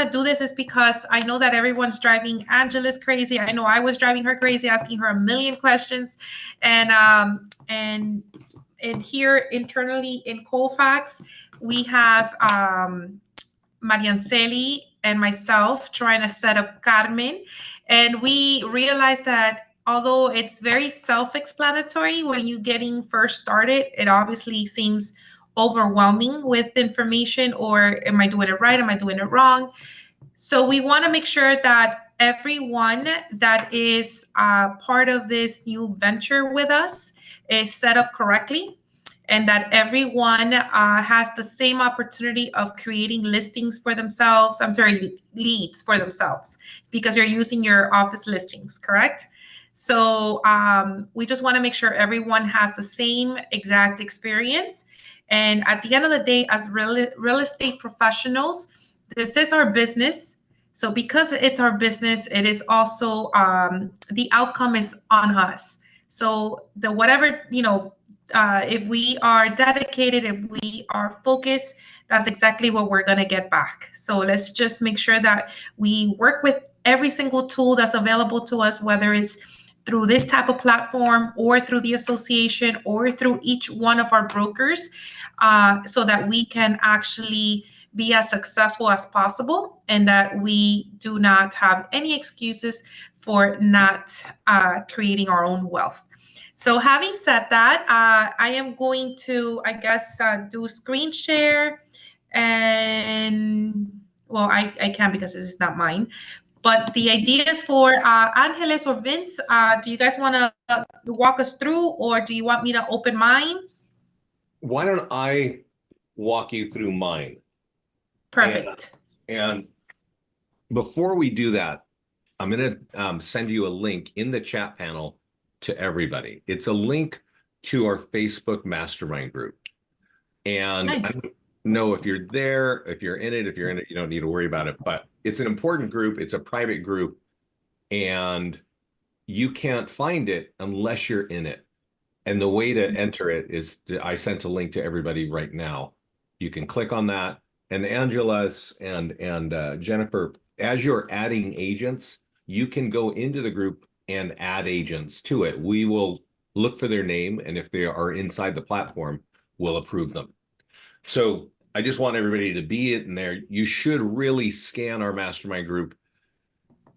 to do this is because I know that everyone's driving Angela's crazy. I know I was driving her crazy, asking her a million questions, and here internally in Colfax, we have Marianceli and myself trying to set up Carmen, and we realized that although it's very self-explanatory when you're getting first started, it obviously seems overwhelming with information, or am I doing it right? Am I doing it wrong? So we want to make sure that everyone that is part of this new venture with us is set up correctly, and that everyone has the same opportunity of creating listings for themselves. I'm sorry, leads for themselves, because you're using your office listings, correct? So we just want to make sure everyone has the same exact experience. And at the end of the day, as real estate professionals, this is our business. So because it's our business, it is also the outcome is on us. So the whatever, if we are dedicated, if we are focused, that's exactly what we're going to get back. So let's just make sure that we work with every single tool that's available to us, whether it's through this type of platform or through the association or through each one of our brokers, so that we can actually be as successful as possible, and that we do not have any excuses for not creating our own wealth. So having said that, I am going to, I guess, do screen share. And, well, I can't because this is not mine. But the ideas for Angeles or Vince, do you guys want to walk us through, or do you want me to open mine? Why don't I walk you through mine? Perfect. And before we do that, I'm going to send you a link in the chat panel to everybody. It's a link to our Facebook mastermind group. And nice. I don't know if you're there, if you're in it, you don't need to worry about it, but it's an important group. It's a private group, and you can't find it unless you're in it. And the way to enter it is, I sent a link to everybody right now. You can click on that. And Angela's and Jennifer, as you're adding agents, you can go into the group and add agents to it. We will look for their name, and if they are inside the platform, we'll approve them. So I just want everybody to be in there. You should really scan our mastermind group,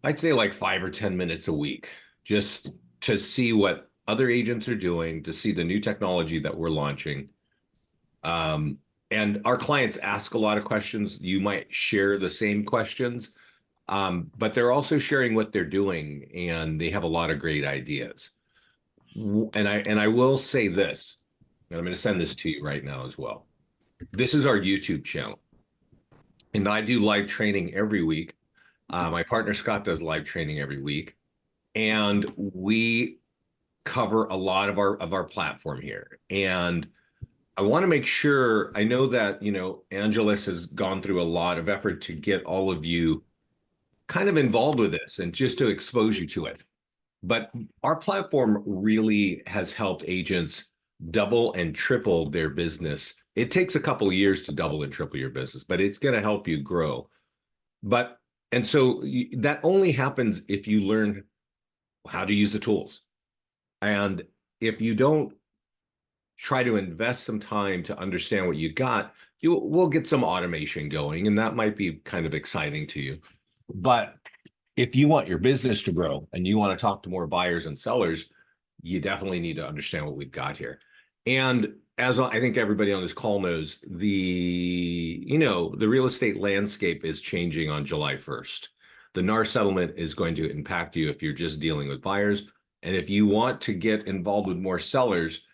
I'd say like 5 or 10 minutes a week, just to see what other agents are doing, to see the new technology that we're launching. And our clients ask a lot of questions. You might share the same questions, but they're also sharing what they're doing, and they have a lot of great ideas. And I will say this, and I'm going to send this to you right now as well. This is our YouTube channel, and I do live training every week. My partner Scott does live training every week, and we cover a lot of our platform here. And I want to make sure, I know that, Angeles has gone through a lot of effort to get all of you kind of involved with this and just to expose you to it. But our platform really has helped agents double and triple their business. It takes a couple of years to double and triple your business, but it's going to help you grow. And so that only happens if you learn how to use the tools. And if you don't try to invest some time to understand what you got, we'll get some automation going, and that might be kind of exciting to you. But if you want your business to grow and you want to talk to more buyers and sellers, you definitely need to understand what we've got here. And as I think everybody on this call knows, the real estate landscape is changing on July 1st. The NAR settlement is going to impact you if you're just dealing with buyers. And if you want to get involved with more sellers,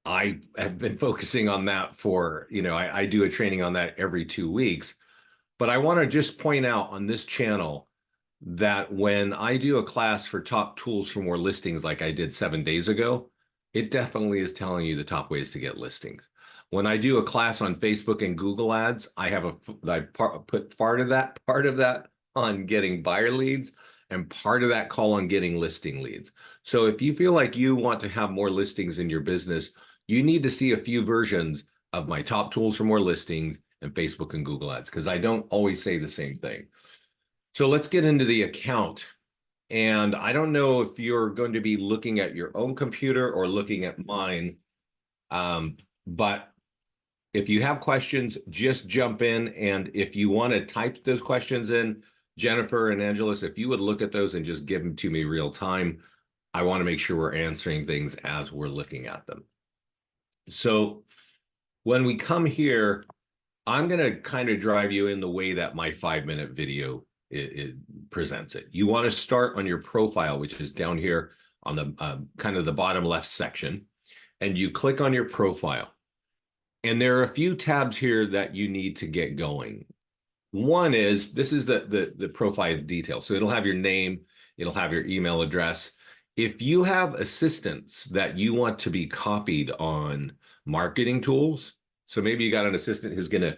I have been focusing on that for, I do a training on that every 2 weeks. But I want to just point out on this channel that when I do a class for top tools for more listings, like I did 7 days ago, it definitely is telling you the top ways to get listings. When I do a class on Facebook and Google ads, I put part of that on getting buyer leads and part of that call on getting listing leads. So if you feel like you want to have more listings in your business, you need to see a few versions of my top tools for more listings and Facebook and Google Ads, because I don't always say the same thing. So let's get into the account. And I don't know if you're going to be looking at your own computer or looking at mine, but if you have questions, just jump in. And if you want to type those questions in, Jennifer and Angeles, if you would look at those and just give them to me real time, I want to make sure we're answering things as we're looking at them. So when we come here, I'm going to kind of drive you in the way that my 5-minute video it presents it. You want to start on your profile, which is down here on the kind of the bottom left section, and you click on your profile. And there are a few tabs here that you need to get going. One is, this is the profile details. So it'll have your name, it'll have your email address. If you have assistants that you want to be copied on marketing tools, so maybe you got an assistant who's going to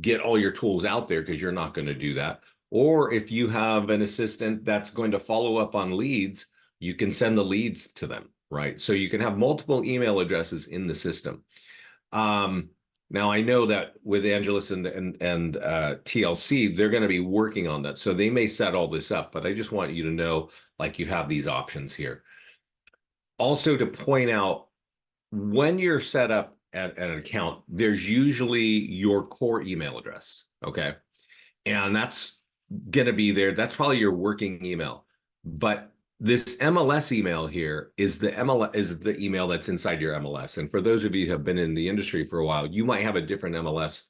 get all your tools out there because you're not going to do that. Or if you have an assistant that's going to follow up on leads, you can send the leads to them, right? So you can have multiple email addresses in the system. Now I know that with Angelus and TLC, they're going to be working on that. So they may set all this up, but I just want you to know, like, you have these options here. Also, to point out, when you're set up at an account, there's usually your core email address. Okay. And that's going to be there. That's probably your working email. But this MLS email here is the email that's inside your MLS. And for those of you who have been in the industry for a while, you might have a different MLS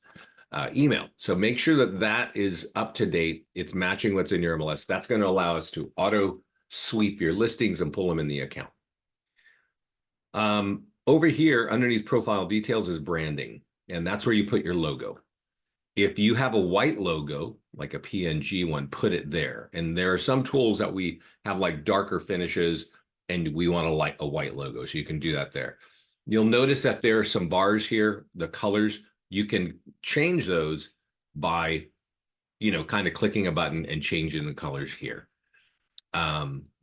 email. So make sure that that is up to date. It's matching what's in your MLS. That's going to allow us to auto sweep your listings and pull them in the account. Over here, underneath profile details, is branding, and that's where you put your logo. If you have a white logo, like a PNG one, put it there. And there are some tools that we have like darker finishes, and we want a white logo, so you can do that there. You'll notice that there are some bars here, the colors. You can change those by, kind of clicking a button and changing the colors here.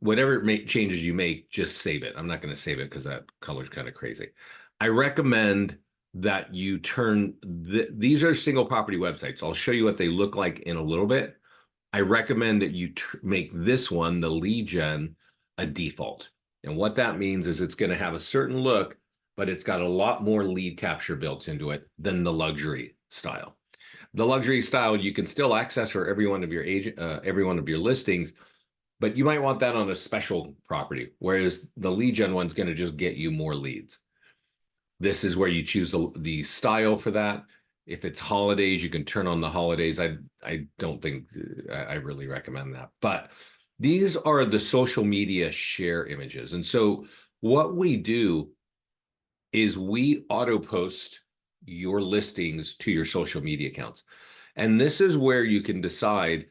Whatever changes you make, just save it. I'm not going to save it because that color's kind of crazy. I recommend that you turn these are single property websites. I'll show you what they look like in a little bit. I recommend that you make this one, the lead gen, a default. And what that means is it's going to have a certain look, but it's got a lot more lead capture built into it than the luxury style. The luxury style you can still access for every one of your every one of your listings, but you might want that on a special property, whereas the lead gen one's going to just get you more leads. This is where you choose the style for that. If it's holidays, you can turn on the holidays. I don't think I really recommend that. But these are the social media share images. And so what we do is we auto post your listings to your social media accounts. And this is where you can decide,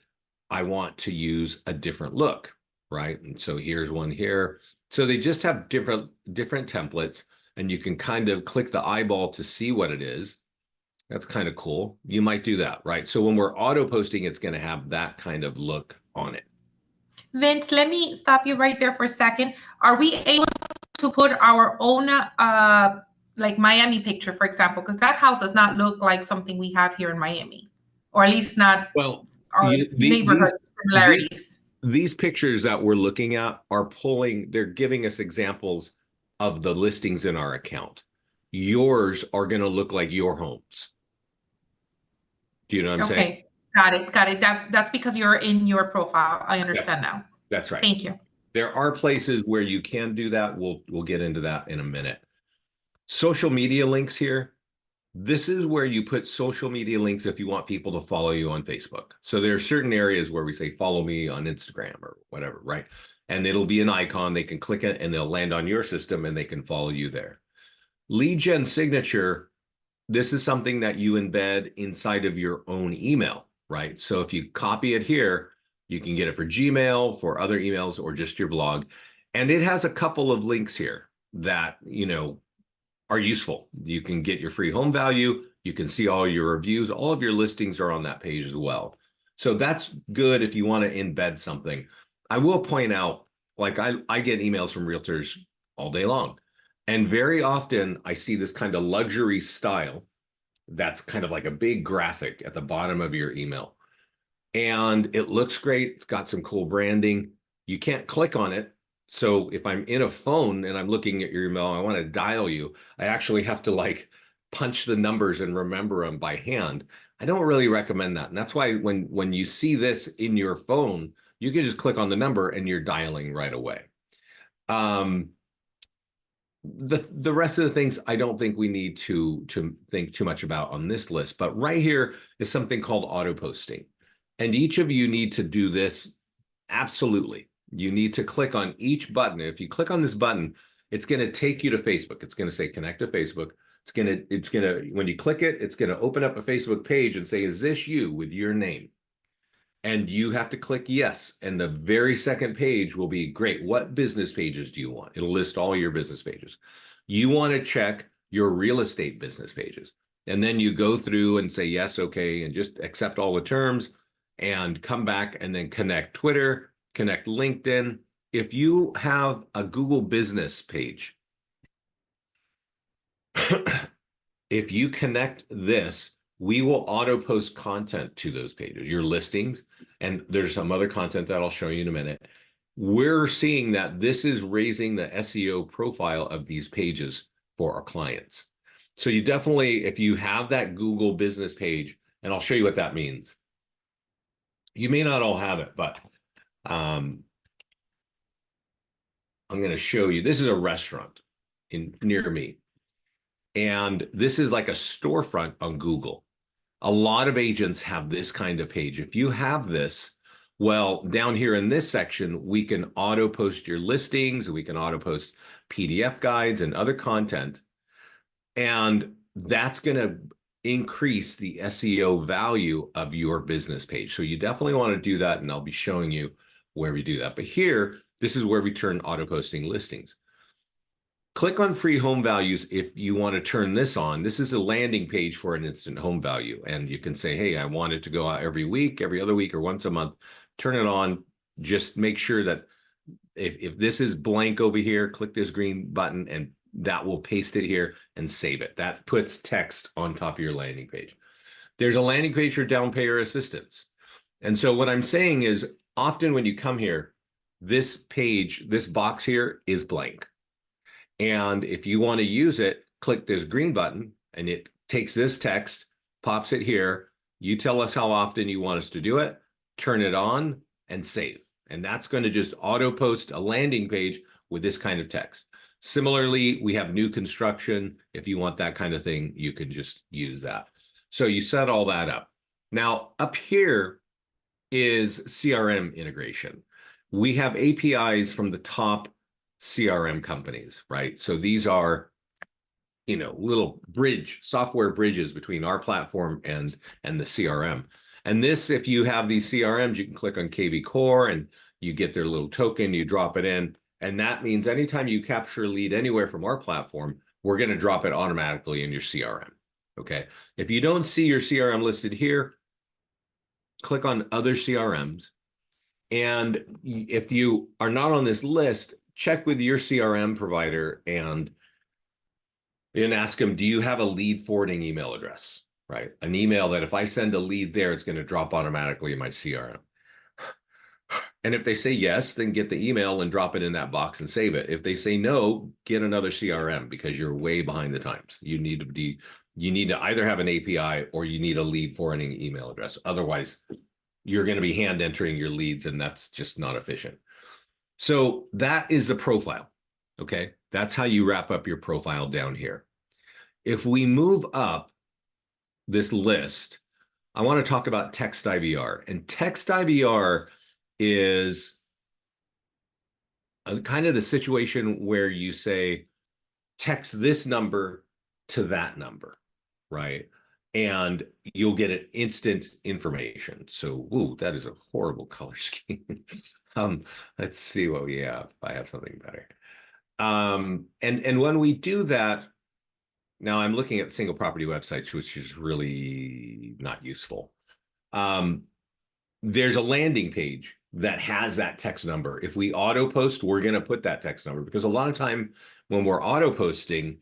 I want to use a different look, right? And so here's one here. So they just have different templates, and you can kind of click the eyeball to see what it is. That's kind of cool. You might do that, right? So when we're auto posting, it's going to have that kind of look on it. Vince, let me stop you right there for a second. Are we able to put our own like Miami picture, for example? Because that house does not look like something we have here in Miami, or at least not our neighborhood similarities. These pictures that we're looking at are they're giving us examples of the listings in our account. Yours are going to look like your homes. Do you know what I'm saying? Okay, got it. That's because you're in your profile. I understand now. That's right. Thank you. There are places where you can do that. We'll get into that in a minute. Social media links here. This is where you put social media links if you want people to follow you on Facebook. So there are certain areas where we say, follow me on Instagram or whatever, right? And it'll be an icon. They can click it and they'll land on your system and they can follow you there. Lead gen signature, this is something that you embed inside of your own email, right? So if you copy it here, you can get it for Gmail, for other emails, or just your blog. And it has a couple of links here that, are useful. You can get your free home value. You can see all your reviews. All of your listings are on that page as well. So that's good if you want to embed something. I will point out, like I get emails from realtors all day long. And very often I see this kind of luxury style that's kind of like a big graphic at the bottom of your email. And it looks great. It's got some cool branding. You can't click on it. So if I'm in a phone and I'm looking at your email, I want to dial you, I actually have to like punch the numbers and remember them by hand. I don't really recommend that. And that's why when you see this in your phone, you can just click on the number and you're dialing right away. Um, the rest of the things I don't think we need to think too much about on this list, but right here is something called auto posting. And each of you need to do this absolutely. You need to click on each button. If you click on this button, it's going to take you to Facebook. It's going to say connect to Facebook. When you click it, it's going to open up a Facebook page and say, is this you with your name? And you have to click yes. And the very second page will be great. What business pages do you want? It'll list all your business pages. You want to check your real estate business pages. And then you go through and say yes, okay, and just accept all the terms and come back and then connect Twitter, connect LinkedIn. If you have a Google business page, if you connect this, we will auto post content to those pages, your listings, and there's some other content that I'll show you in a minute. We're seeing that this is raising the SEO profile of these pages for our clients. So you definitely, if you have that Google business page, and I'll show you what that means. You may not all have it, but I'm going to show you. This is a restaurant near me. And this is like a storefront on Google. A lot of agents have this kind of page. If you have this, well, down here in this section, we can auto post your listings, we can auto post PDF guides and other content. And that's going to increase the SEO value of your business page. So you definitely want to do that. And I'll be showing you where we do that. But here, this is where we turn auto posting listings. Click on free home values if you want to turn this on. This is a landing page for an instant home value. And you can say, hey, I want it to go out every week, every other week, or once a month. Turn it on. Just make sure that if this is blank over here, click this green button and that will paste it here and save it. That puts text on top of your landing page. There's a landing page for down payer assistance. And so what I'm saying is often when you come here, this page, this box here is blank. And if you want to use it, click this green button and it takes this text, pops it here. You tell us how often you want us to do it, turn it on and save. And that's going to just auto post a landing page with this kind of text. Similarly, we have new construction. If you want that kind of thing, you can just use that. So you set all that up. Now up here is CRM integration. We have APIs from the top CRM companies, right? So these are, little software bridges between our platform and the CRM. And this, if you have these CRMs, you can click on KV Core and you get their little token, you drop it in. And that means anytime you capture a lead anywhere from our platform, we're going to drop it automatically in your CRM. Okay. If you don't see your CRM listed here, click on other CRMs. And if you are not on this list, check with your CRM provider and ask them, do you have a lead forwarding email address, right? An email that if I send a lead there, it's going to drop automatically in my CRM. And if they say yes, then get the email and drop it in that box and save it. If they say no, get another CRM because you're way behind the times. You need to either have an API or you need a lead forwarding email address. Otherwise, you're going to be hand entering your leads and that's just not efficient. So that is the profile. Okay. That's how you wrap up your profile down here. If we move up this list, I want to talk about text IVR. And text IVR is kind of the situation where you say, text this number to that number, right? And you'll get an instant information. So, ooh, that is a horrible color scheme. Let's see what we have. I have something better. And when we do that, now I'm looking at single property websites, which is really not useful. There's a landing page that has that text number. If we auto post, we're going to put that text number because a lot of time when we're auto posting,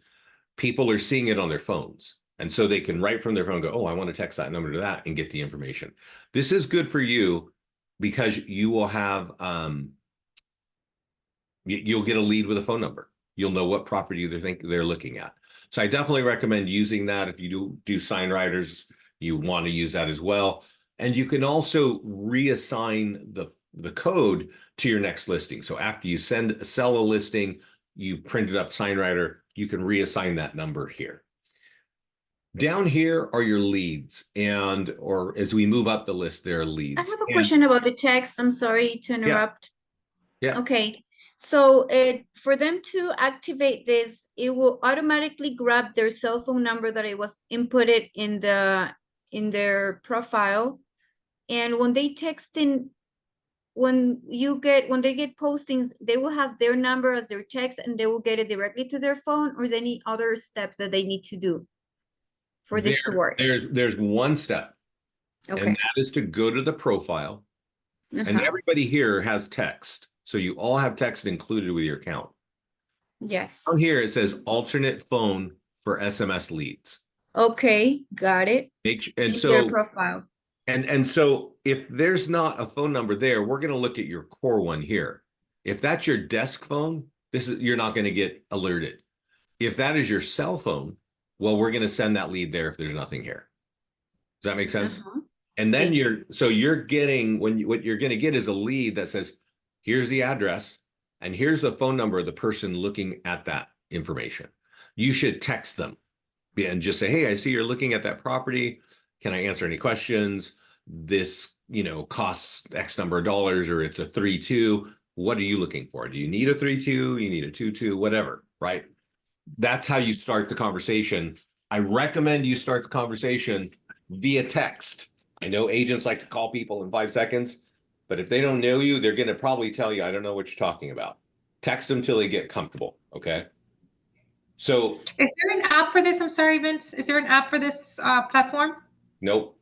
people are seeing it on their phones. And so they can right from their phone go, oh, I want to text that number to that and get the information. This is good for you because you will have, you'll get a lead with a phone number. You'll know what property they're looking at. So I definitely recommend using that. If you do sign writers, you want to use that as well. And you can also reassign the code to your next listing. So after you sell a listing, you printed up sign writer, you can reassign that number here. Down here are your leads, or as we move up the list, there are leads. I have a question about the text. I'm sorry to interrupt. Yeah. Okay. So for them to activate this, it will automatically grab their cell phone number that it was inputted in their profile. And when they text in, when they get postings, they will have their number as their text and they will get it directly to their phone, or is there any other steps that they need to do for this to work? There's one step. Okay. And that is to go to the profile. And everybody here has text. So you all have text included with your account. Yes. Down here it says alternate phone for SMS leads. Okay, got it. Their profile. And so if there's not a phone number there, we're going to look at your core one here. If that's your desk phone, you're not going to get alerted. If that is your cell phone, well, we're going to send that lead there if there's nothing here. Does that make sense? And then you're getting, what you're going to get is a lead that says, here's the address and here's the phone number of the person looking at that information. You should text them and just say, hey, I see you're looking at that property. Can I answer any questions? This, costs X number of dollars, or it's a 3-2. What are you looking for? Do you need a 3-2? You need a 2-2, whatever, right? That's how you start the conversation. I recommend you start the conversation via text. I know agents like to call people in 5 seconds, but if they don't know you, they're going to probably tell you, I don't know what you're talking about. Text them till they get comfortable, okay? So is there an app for this? I'm sorry, Vince. Is there an app for this platform? Nope.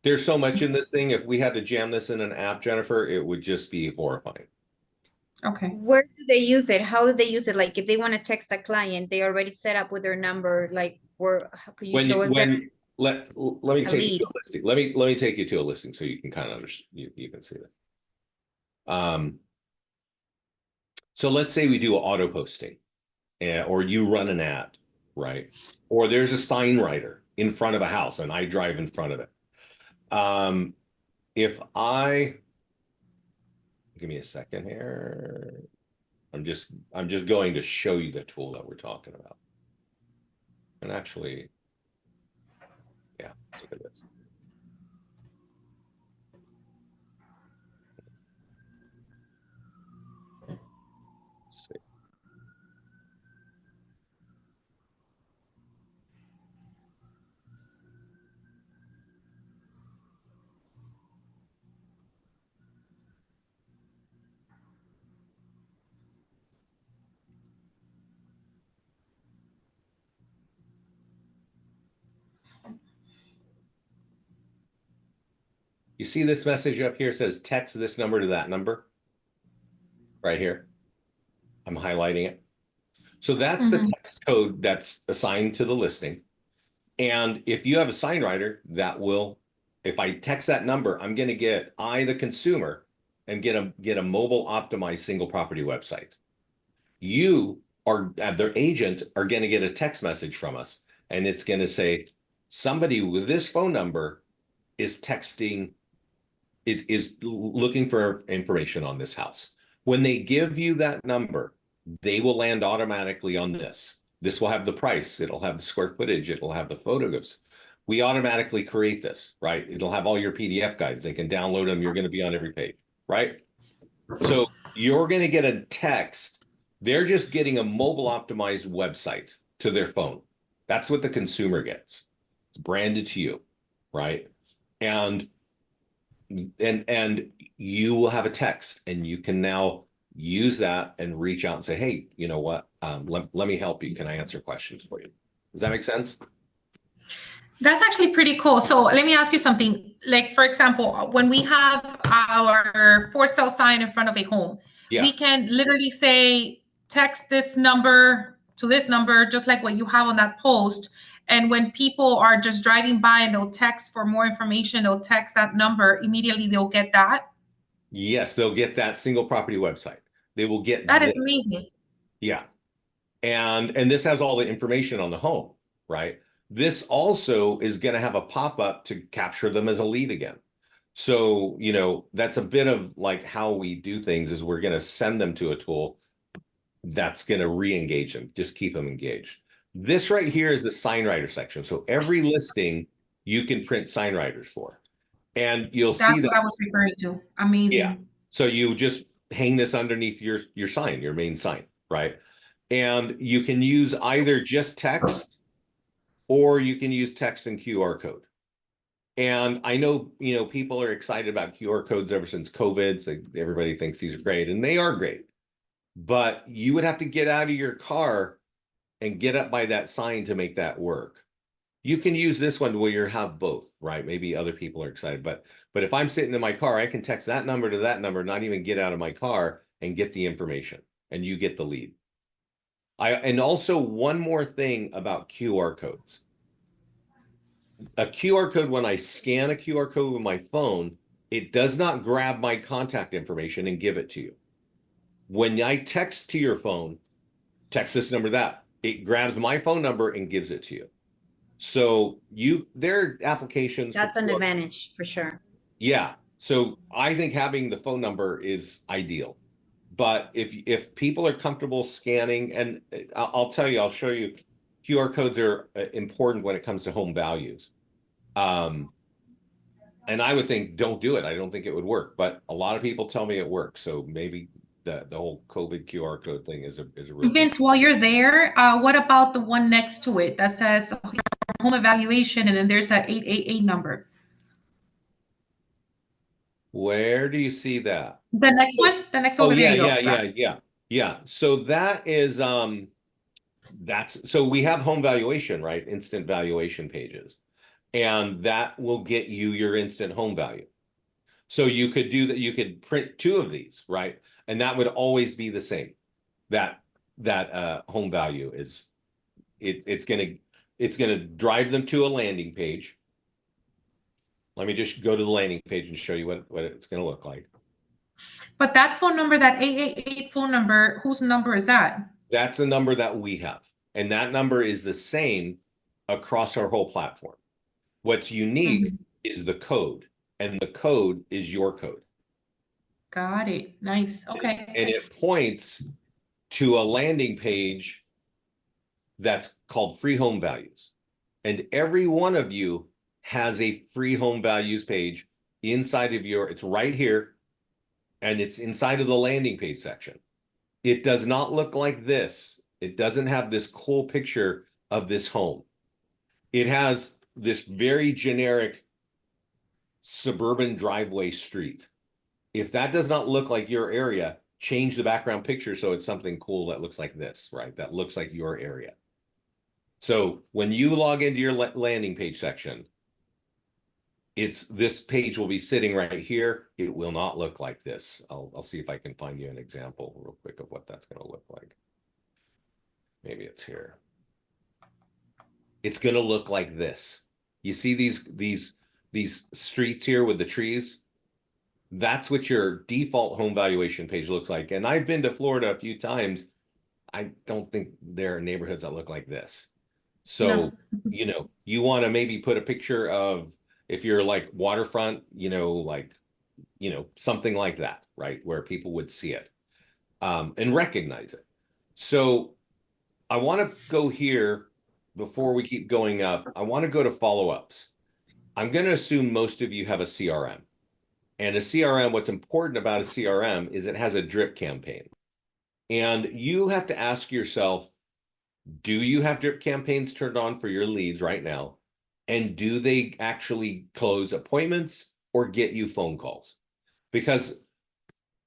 There's so much in this thing. If we had to jam this in an app, Jennifer, it would just be horrifying. Okay. Where do they use it? How do they use it? Like if they want to text a client, they already set up with their number. Like how could you show us that? Let me take you to a listing. Let me take you to a listing so you can kind of understand. You can see that. So let's say we do an auto posting, or you run an ad, right? Or there's a sign writer in front of a house and I drive in front of it. Give me a second here. I'm just going to show you the tool that we're talking about. And actually, yeah, let's look at this. Let's see. You see this message up here says text this number to that number right here. I'm highlighting it. So that's the text code that's assigned to the listing. And if you have a sign writer, that will, if I text that number, I'm going to get the consumer and get a mobile optimized single property website. You are their agent are going to get a text message from us, and it's going to say somebody with this phone number is texting, is looking for information on this house. When they give you that number, they will land automatically on this. This will have the price. It'll have the square footage. It'll have the photos. We automatically create this, right? It'll have all your PDF guides. They can download them. You're going to be on every page, right? So you're going to get a text. They're just getting a mobile optimized website to their phone. That's what the consumer gets. It's branded to you, right? And you will have a text, and you can now use that and reach out and say, hey, you know what? Let me help you. Can I answer questions for you? Does that make sense? That's actually pretty cool. So let me ask you something. Like, for example, when we have our for sale sign in front of a home, we can literally say, text this number to this number, just like what you have on that post. And when people are just driving by and they'll text for more information, they'll text that number, immediately they'll get that. Yes, they'll get that single property website. They will get That is this. amazing. Yeah. And this has all the information on the home, right? This also is going to have a pop-up to capture them as a lead again. So, you know, that's a bit of like how we do things is we're going to send them to a tool that's going to re-engage them, just keep them engaged. This right here is the sign writer section. So every listing you can print sign writers for. And you'll see That's that. what I was referring to. Amazing. Yeah. So you just hang this underneath your sign, your main sign, right? And you can use either just text or you can use text and QR code. And I know, you know, people are excited about QR codes ever since COVID. So everybody thinks these are great, and they are great. But you would have to get out of your car and get up by that sign to make that work. You can use this one where you have both, right? Maybe other people are excited, but if I'm sitting in my car, I can text that number to that number, not even get out of my car and get the information, and you get the lead. And also one more thing about QR codes. A QR code, when I scan a QR code with my phone, it does not grab my contact information and give it to you. When I text to your phone, text this number, that, it grabs my phone number and gives it to you. So there are applications. That's an advantage for sure. Yeah. So I think having the phone number is ideal. But if people are comfortable scanning, and I'll tell you, I'll show you, QR codes are important when it comes to home values. And I would think, don't do it. I don't think it would work. But a lot of people tell me it works. So maybe the whole COVID QR code thing is a real Vince, while you're there, what about the one next to it that says home evaluation, and then there's that 888 number? Where do you see that? The next one? The next Oh, over there yeah, you go. yeah. So that is so we have home valuation, right? Instant valuation pages. And that will get you your instant home value. So you could do that, you could print 2 of these, right? And that would always be the same. That home value is it's gonna drive them to a landing page. Let me just go to the landing page and show you what it's gonna look like. But that phone number, that 888 phone number, whose number is that? That's a number that we have. And that number is the same across our whole platform. What's unique is the code, and the code is your code. Got it. Nice. Okay. And it points to a landing page that's called free home values. And every one of you has a free home values page inside of it's right here, and it's inside of the landing page section. It does not look like this. It doesn't have this cool picture of this home. It has this very generic suburban driveway street. If that does not look like your area, change the background picture so it's something cool that looks like this, right? That looks like your area. So when you log into your landing page section, this page will be sitting right here. It will not look like this. I'll see if I can find you an example real quick of what that's going to look like. Maybe it's here. It's going to look like this. You see these streets here with the trees? That's what your default home valuation page looks like. And I've been to Florida a few times. I don't think there are neighborhoods that look like this. So, No. you know, you want to maybe put a picture of, if you're like waterfront, you know, like, you know, something like that, right? Where people would see it and recognize it. So I want to go here before we keep going up. I want to go to follow-ups. I'm going to assume most of you have a CRM. And a CRM, what's important about a CRM is it has a drip campaign. And you have to ask yourself, do you have drip campaigns turned on for your leads right now? And do they actually close appointments or get you phone calls? Because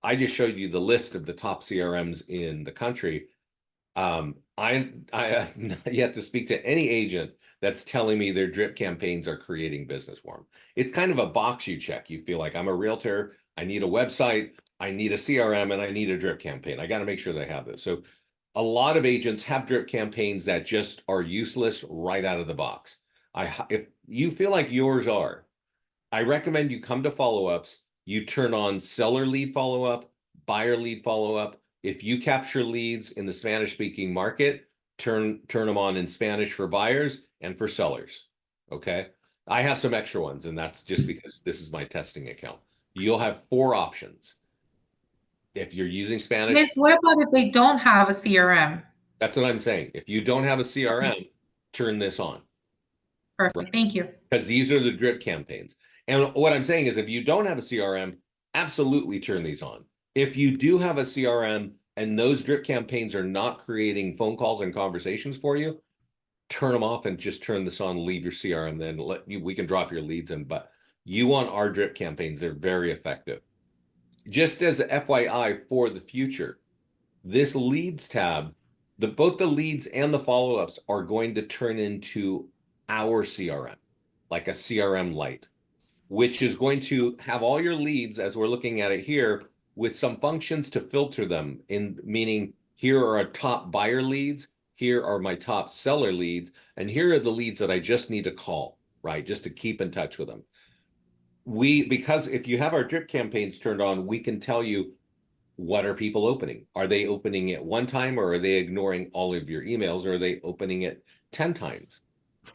I just showed you the list of the top CRMs in the country. I have not yet to speak to any agent that's telling me their drip campaigns are creating business for them. It's kind of a box you check. You feel like, I'm a realtor, I need a website, I need a CRM, and I need a drip campaign. I got to make sure they have this. So a lot of agents have drip campaigns that just are useless right out of the box. If you feel like yours are, I recommend you come to follow-ups, you turn on seller lead follow-up, buyer lead follow-up. If you capture leads in the Spanish-speaking market, turn them on in Spanish for buyers and for sellers. Okay. I have some extra ones, and that's just because this is my testing account. You'll have 4 options. If you're using Spanish, Vince, what about if they don't have a CRM? that's what I'm saying. If you don't have a CRM, turn this on. Perfect. Thank you. Because these are the drip campaigns. And what I'm saying is if you don't have a CRM, absolutely turn these on. If you do have a CRM and those drip campaigns are not creating phone calls and conversations for you, turn them off and just turn this on, leave your CRM, then we can drop your leads in. But you want our drip campaigns. They're very effective. Just as a FYI for the future, this leads tab, both the leads and the follow-ups are going to turn into our CRM, like a CRM Lite, which is going to have all your leads as we're looking at it here with some functions to filter them in, meaning here are our top buyer leads, here are my top seller leads, and here are the leads that I just need to call, right? Just to keep in touch with them. Because if you have our drip campaigns turned on, we can tell you what are people opening? Are they opening it one time, or are they ignoring all of your emails, or are they opening it 10 times?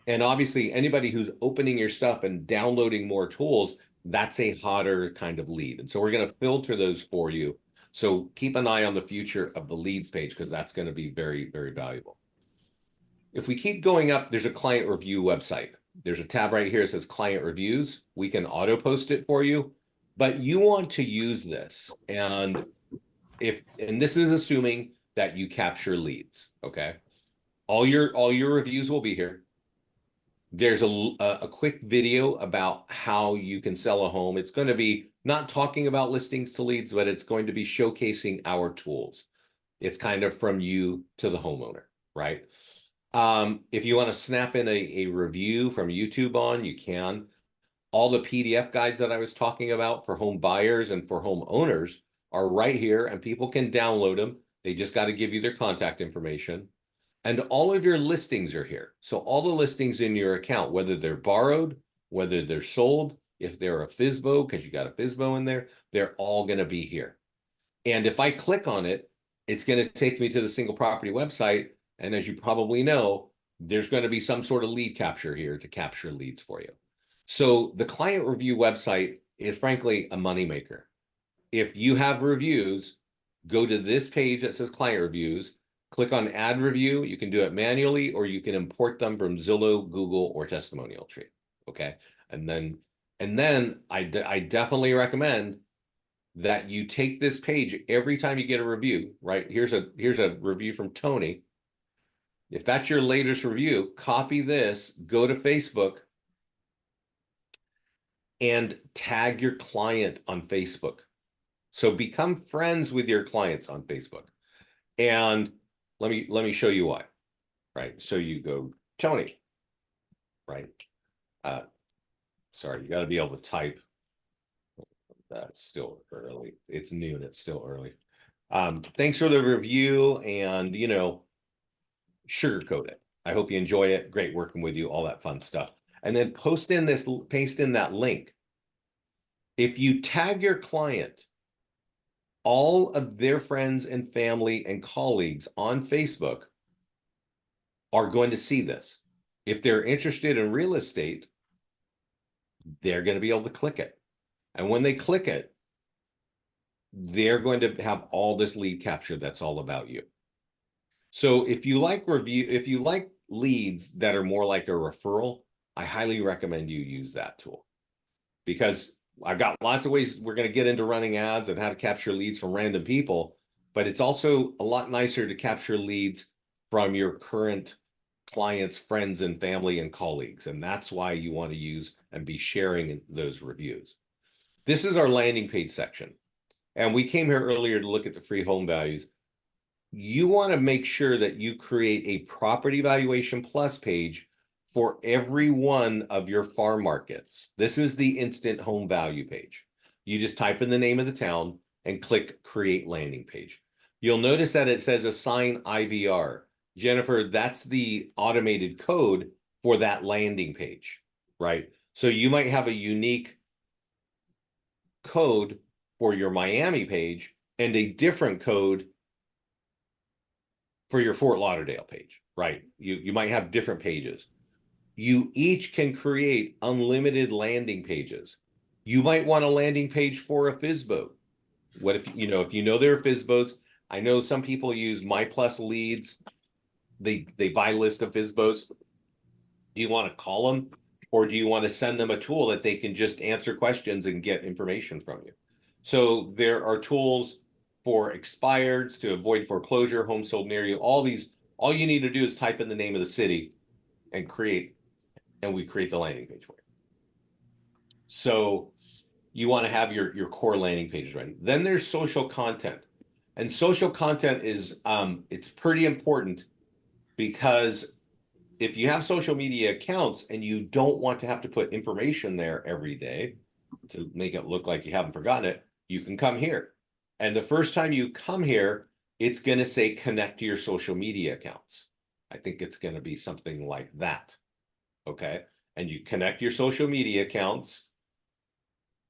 And obviously, anybody who's opening your stuff and downloading more tools, that's a hotter kind of lead. And so we're going to filter those for you. So keep an eye on the future of the leads page, because that's going to be very, very valuable. If we keep going up, there's a client review website. There's a tab right here that says client reviews. We can auto post it for you, but you want to use this. And this is assuming that you capture leads, okay? All your reviews will be here. There's a quick video about how you can sell a home. It's going to be not talking about listings to leads, but it's going to be showcasing our tools. It's kind of from you to the homeowner, right? If you want to snap in a review from YouTube on, you can. All the PDF guides that I was talking about for home buyers and for home owners are right here, and people can download them. They just got to give you their contact information. And all of your listings are here. So all the listings in your account, whether they're borrowed, whether they're sold, if they're a FSBO, because you got a FSBO in there, they're all going to be here. And if I click on it, it's going to take me to the single property website. And as you probably know, there's going to be some sort of lead capture here to capture leads for you. So the client review website is frankly a moneymaker. If you have reviews, go to this page that says client reviews, click on add review. You can do it manually, or you can import them from Zillow, Google, or Testimonial Tree. Okay. And then I definitely recommend that you take this page every time you get a review, right? Here's a review from Tony. If that's your latest review, copy this, go to Facebook, and tag your client on Facebook. So become friends with your clients on Facebook. And let me show you why, right? So you go, Tony, right? Sorry, you got to be able to type. That's still early. It's noon. It's still early. Thanks for the review, and sugarcoat it. I hope you enjoy it. Great working with you. All that fun stuff. And then paste in that link. If you tag your client, all of their friends and family and colleagues on Facebook are going to see this. If they're interested in real estate, they're going to be able to click it. And when they click it, they're going to have all this lead capture that's all about you. So if you like leads that are more like a referral, I highly recommend you use that tool, because I've got lots of ways we're going to get into running ads and how to capture leads from random people, but it's also a lot nicer to capture leads from your current clients, friends, and family and colleagues. And that's why you want to use and be sharing those reviews. This is our landing page section. And we came here earlier to look at the free home values. You want to make sure that you create a property valuation plus page for every one of your farm markets. This is the instant home value page. You just type in the name of the town and click create landing page. you'll notice that it says assign IVR. Jennifer, that's the automated code for that landing page, right? So you might have a unique code for your Miami page and a different code for your Fort Lauderdale page, right? You might have different pages. You each can create unlimited landing pages. You might want a landing page for a FSBO. What if you know there are FSBOs? I know some people use MyPlus leads. They buy a list of FSBOs. Do you want to call them, or do you want to send them a tool that they can just answer questions and get information from you? So there are tools for expireds to avoid foreclosure, homes sold near you. All you need to do is type in the name of the city and we create the landing page for you. So you want to have your core landing pages ready. Then there's social content. And social content is it's pretty important, because if you have social media accounts and you don't want to have to put information there every day to make it look like you haven't forgotten it, you can come here. And the first time you come here, it's going to say connect to your social media accounts. I think it's going to be something like that. Okay. And you connect your social media accounts,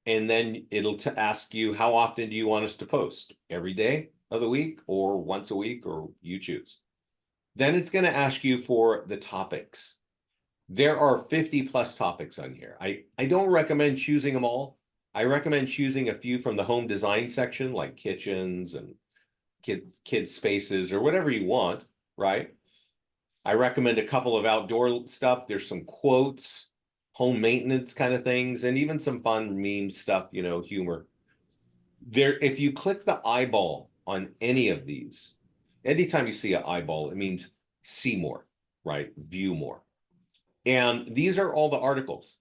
and then it'll ask you, how often do you want us to post? Every day of the week, or once a week, or you choose. Then it's going to ask you for the topics. There are 50 plus topics on here. I don't recommend choosing them all. I recommend choosing a few from the home design section, like kitchens and kid spaces or whatever you want, right? I recommend a couple of outdoor stuff. There's some quotes, home maintenance kind of things, and even some fun meme stuff, humor. If you click the eyeball on any of these, anytime you see an eyeball, it means see more, right? View more. And these are all the articles.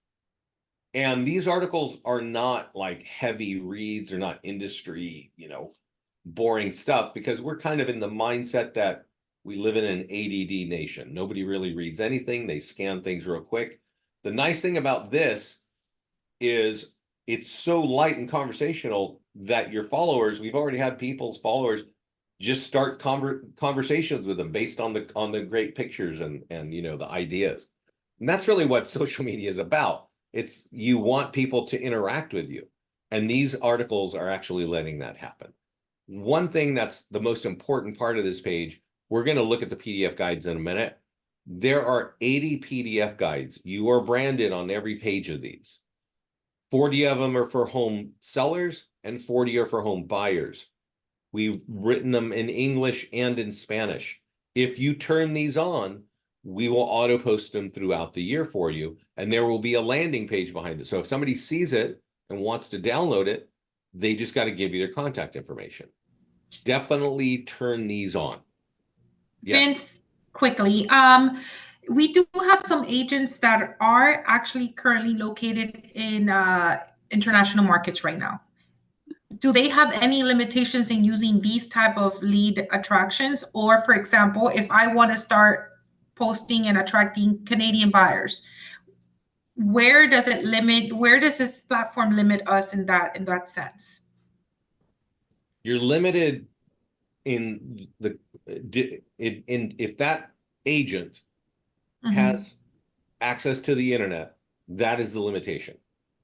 And these articles are not like heavy reads, or not industry, boring stuff, because we're kind of in the mindset that we live in an ADD nation. Nobody really reads anything. They scan things real quick. The nice thing about this is it's so light and conversational that your followers, we've already had people's followers just start conversations with them based on the great pictures and the ideas. And that's really what social media is about. It's you want people to interact with you. And these articles are actually letting that happen. One thing that's the most important part of this page, we're going to look at the PDF guides in a minute. There are 80 PDF guides. You are branded on every page of these. 40 of them are for home sellers and 40 are for home buyers. We've written them in English and in Spanish. If you turn these on, we will auto post them throughout the year for you, and there will be a landing page behind it. So if somebody sees it and wants to download it, they just got to give you their contact information. Definitely turn these on. Yes. Vince, quickly, we do have some agents that are actually currently located in international markets right now. Do they have any limitations in using these type of lead attractions? Or, for example, if I want to start posting and attracting Canadian buyers, where does this platform limit us in that sense? You're limited in if that agent has access to the internet, that is the limitation.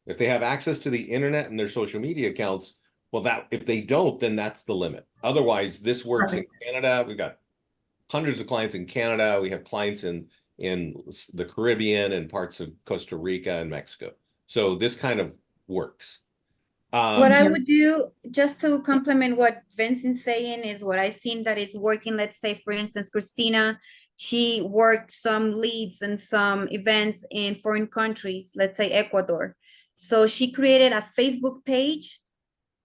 If they have access to the internet and their social media accounts, well, if they don't, then that's the limit. Otherwise, this works in Canada. We've got hundreds of clients in Canada. We have clients in the Caribbean and parts of Costa Rica and Mexico. So this kind of works. What I would do, just to complement what Vince is saying, is what I've seen that is working. Let's say, for instance, Christina, she worked some leads and some events in foreign countries, let's say Ecuador. So she created a Facebook page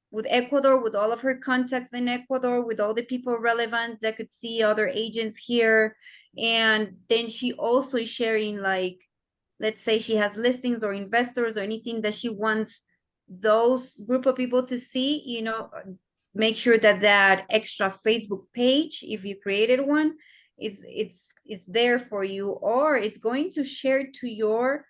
with Ecuador, with all of her contacts in Ecuador, with all the people relevant that could see other agents here. And then she also is sharing, like, let's say she has listings or investors or anything that she wants those group of people to see, make sure that extra Facebook page, if you created one, it's there for you, or it's going to share to your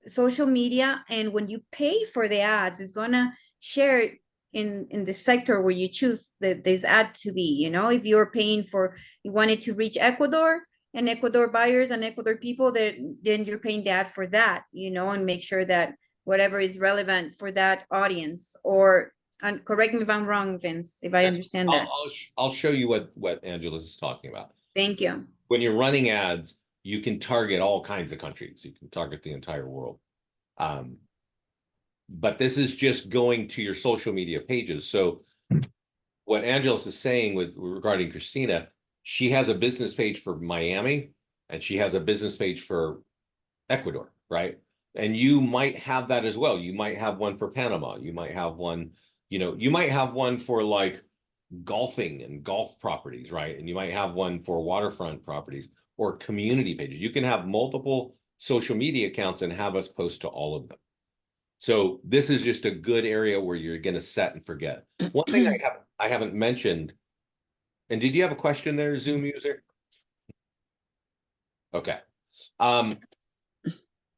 social media. And when you pay for the ads, it's gonna share in the sector where you choose this ad to be. You know, if you're paying for, you wanted to reach Ecuador and Ecuador buyers and Ecuador people, then you're paying the ad for that, you know, and make sure that whatever is relevant for that audience. Or, and correct me if I'm wrong, Vince, if I understand that. I'll show you what Angela is talking about. Thank you. When you're running ads, you can target all kinds of countries. You can target the entire world. But this is just going to your social media pages. So what Angelos is saying regarding Christina, she has a business page for Miami and she has a business page for Ecuador, right? And you might have that as well. You might have one for Panama. You might have one, you might have one for like golfing and golf properties, right? And you might have one for waterfront properties or community pages. You can have multiple social media accounts and have us post to all of them. So this is just a good area where you're going to set and forget. One thing I haven't mentioned, and did you have a question there, Zoom user? Okay.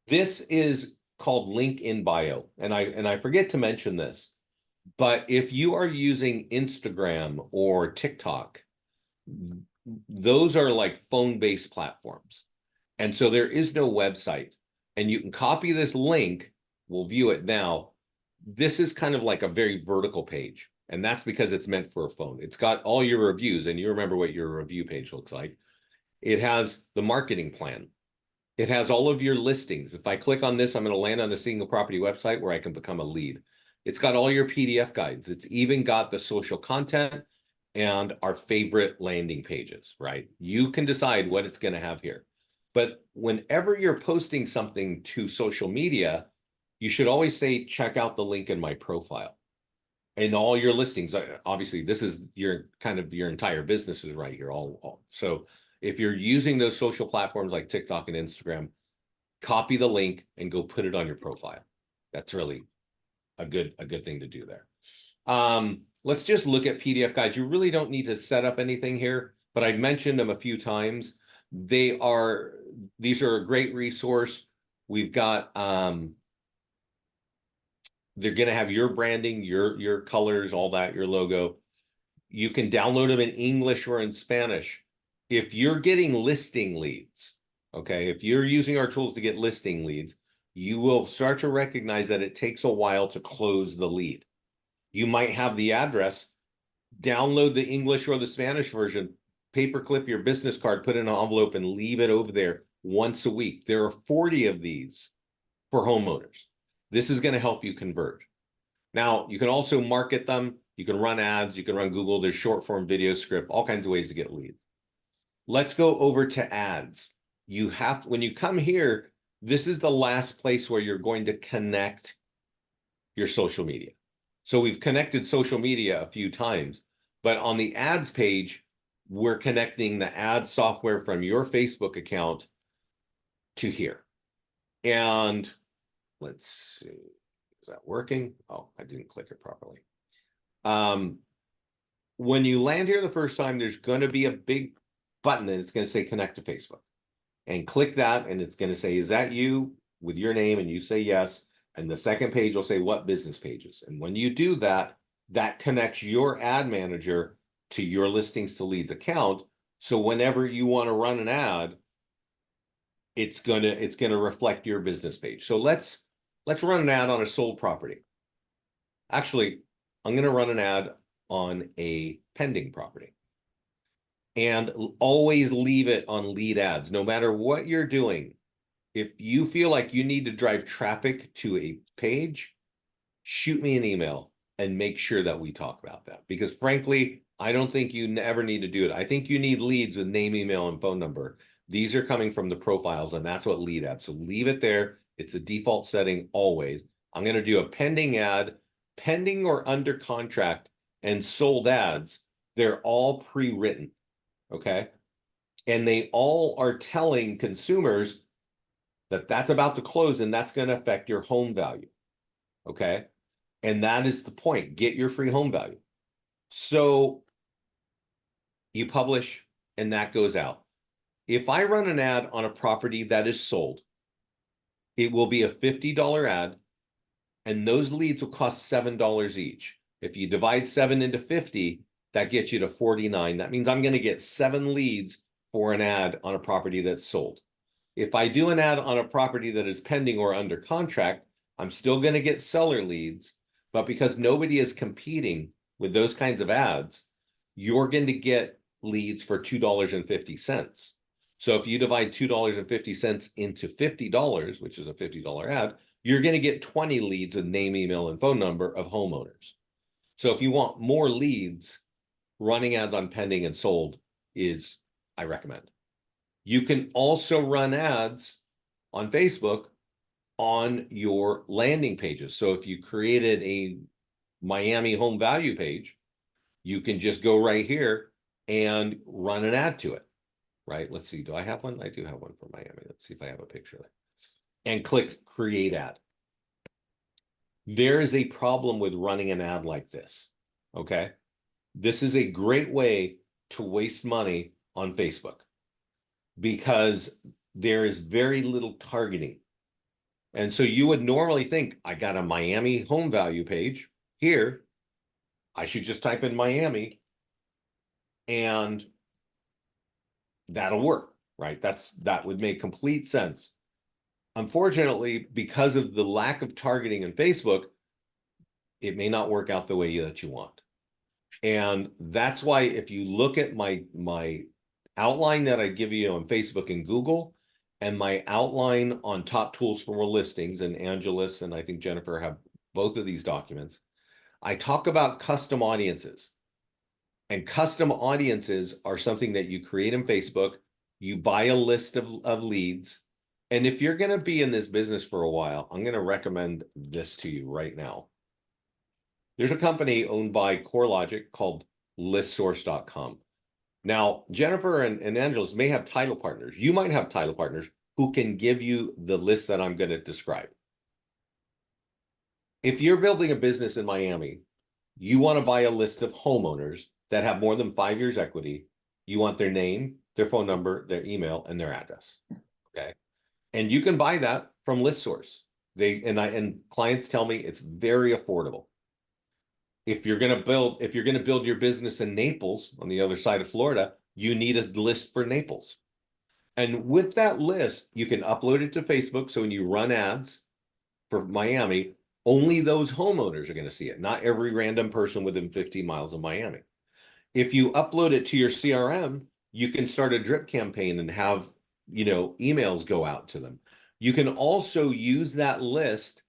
This is called link in bio, and I forget to mention this, but if you are using Instagram or TikTok, those are like phone-based platforms. And so there is no website, and you can copy this link. We'll view it now. This is kind of like a very vertical page, and that's because it's meant for a phone. It's got all your reviews, and you remember what your review page looks like. It has the marketing plan. It has all of your listings. If I click on this, I'm going to land on a single property website where I can become a lead. It's got all your PDF guides. It's even got the social content and our favorite landing pages, right? You can decide what it's going to have here. But whenever you're posting something to social media, you should always say, check out the link in my profile. And all your listings, obviously, this is your entire business is right here. So if you're using those social platforms like TikTok and Instagram, copy the link and go put it on your profile. That's really a good thing to do there. Let's just look at PDF guides. You really don't need to set up anything here, but I mentioned them a few times. These are a great resource. We've got they're going to have your branding, your colors, all that, your logo. You can download them in English or in Spanish. If you're getting listing leads, okay, if you're using our tools to get listing leads, you will start to recognize that it takes a while to close the lead. You might have the address, download the English or the Spanish version, paperclip your business card, put it in an envelope, and leave it over there once a week. There are 40 of these for homeowners. This is going to help you convert. Now, you can also market them. You can run ads. You can run Google. There's short form video script, all kinds of ways to get leads. Let's go over to ads. When you come here, this is the last place where you're going to connect your social media. So we've connected social media a few times, but on the ads page, we're connecting the ad software from your Facebook account to here. And let's see, is that working? Oh, I didn't click it properly. When you land here the first time, there's going to be a big button and it's going to say connect to Facebook. And click that and it's going to say, is that you with your name? And you say yes. And the second page will say what business pages. And when you do that, that connects your ad manager to your listings to leads account. So whenever you want to run an ad, it's gonna reflect your business page. So let's run an ad on a sold property. Actually, I'm going to run an ad on a pending property. And always leave it on lead ads, no matter what you're doing. If you feel like you need to drive traffic to a page, shoot me an email and make sure that we talk about that. Because frankly, I don't think you ever need to do it. I think you need leads with name, email, and phone number. These are coming from the profiles, and that's what lead ads. So leave it there. It's the default setting always. I'm going to do a pending ad, pending or under contract, and sold ads. They're all pre-written, okay? And they all are telling consumers that that's about to close and that's going to affect your home value, okay? And that is the point. Get your free home value. So you publish and that goes out. If I run an ad on a property that is sold, it will be a $50 ad and those leads will cost $7 each. If you divide 7 into 50, that gets you to 49. That means I'm going to get 7 leads for an ad on a property that's sold. If I do an ad on a property that is pending or under contract, I'm still going to get seller leads, but because nobody is competing with those kinds of ads, you're going to get leads for $2.50. So if you divide $2.50 into $50, which is a $50 ad, you're going to get 20 leads with name, email, and phone number of homeowners. So if you want more leads, running ads on pending and sold is, I recommend. You can also run ads on Facebook on your landing pages. So if you created a Miami home value page, you can just go right here and run an ad to it, right? Let's see, do I have one? I do have one for Miami. Let's see if I have a picture there. And click create ad. There is a problem with running an ad like this, okay? This is a great way to waste money on Facebook because there is very little targeting. And so you would normally think, I got a Miami home value page here. I should just type in Miami and that'll work, right? That would make complete sense. Unfortunately, because of the lack of targeting in Facebook, it may not work out the way that you want. And that's why if you look at my outline that I give you on Facebook and Google, and my outline on top tools for more listings, and Angelus and I think Jennifer have both of these documents, I talk about custom audiences. And custom audiences are something that you create in Facebook. You buy a list of leads. And if you're going to be in this business for a while, I'm going to recommend this to you right now. There's a company owned by CoreLogic called listsource.com. Now, Jennifer and Angelus may have title partners. You might have title partners who can give you the list that I'm going to describe. If you're building a business in Miami, you want to buy a list of homeowners that have more than 5 years equity. You want their name, their phone number, their email, and their address. Okay. And you can buy that from ListSource. And clients tell me it's very affordable. If you're going to build your business in Naples on the other side of Florida, you need a list for Naples. And with that list, you can upload it to Facebook. So when you run ads for Miami, only those homeowners are going to see it, not every random person within 15 miles of Miami. If you upload it to your CRM, you can start a drip campaign and have, emails go out to them. You can also use that list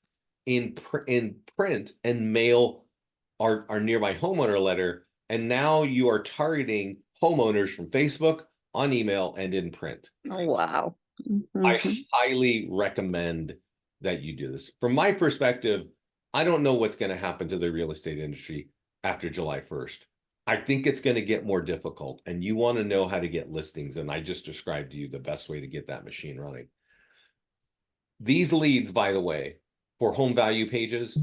in print and mail our nearby homeowner letter. And now you are targeting homeowners from Facebook, on email, and in print. Oh, wow. Mm-hmm. I highly recommend that you do this. From my perspective, I don't know what's going to happen to the real estate industry after July 1st. I think it's going to get more difficult, and you want to know how to get listings. And I just described to you the best way to get that machine running. These leads, by the way, for home value pages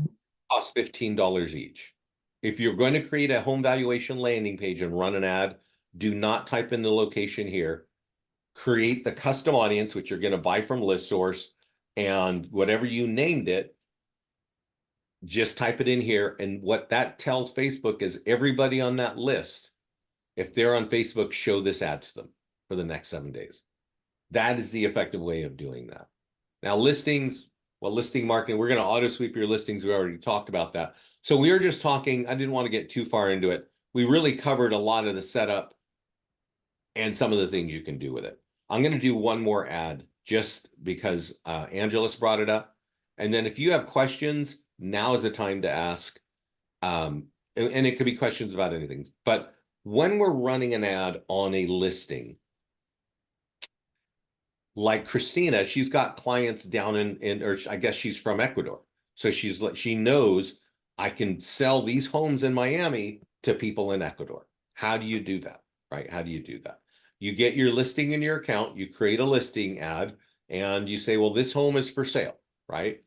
cost $15 each. If you're going to create a home valuation landing page and run an ad, do not type in the location here. Create the custom audience, which you're going to buy from ListSource, and whatever you named it, just type it in here. And what that tells Facebook is everybody on that list, if they're on Facebook, show this ad to them for the next 7 days. That is the effective way of doing that. Now, listings, listing marketing, we're going to auto sweep your listings. We already talked about that. So we were just talking, I didn't want to get too far into it. We really covered a lot of the setup and some of the things you can do with it. I'm going to do one more ad just because Angelus brought it up. And then if you have questions, now is the time to ask. And it could be questions about anything. But when we're running an ad on a listing, like Christina, she's got clients down or I guess she's from Ecuador. So she knows I can sell these homes in Miami to people in Ecuador. How do you do that, right? How do you do that? You get your listing in your account, you create a listing ad, and you say, well, this home is for sale, right?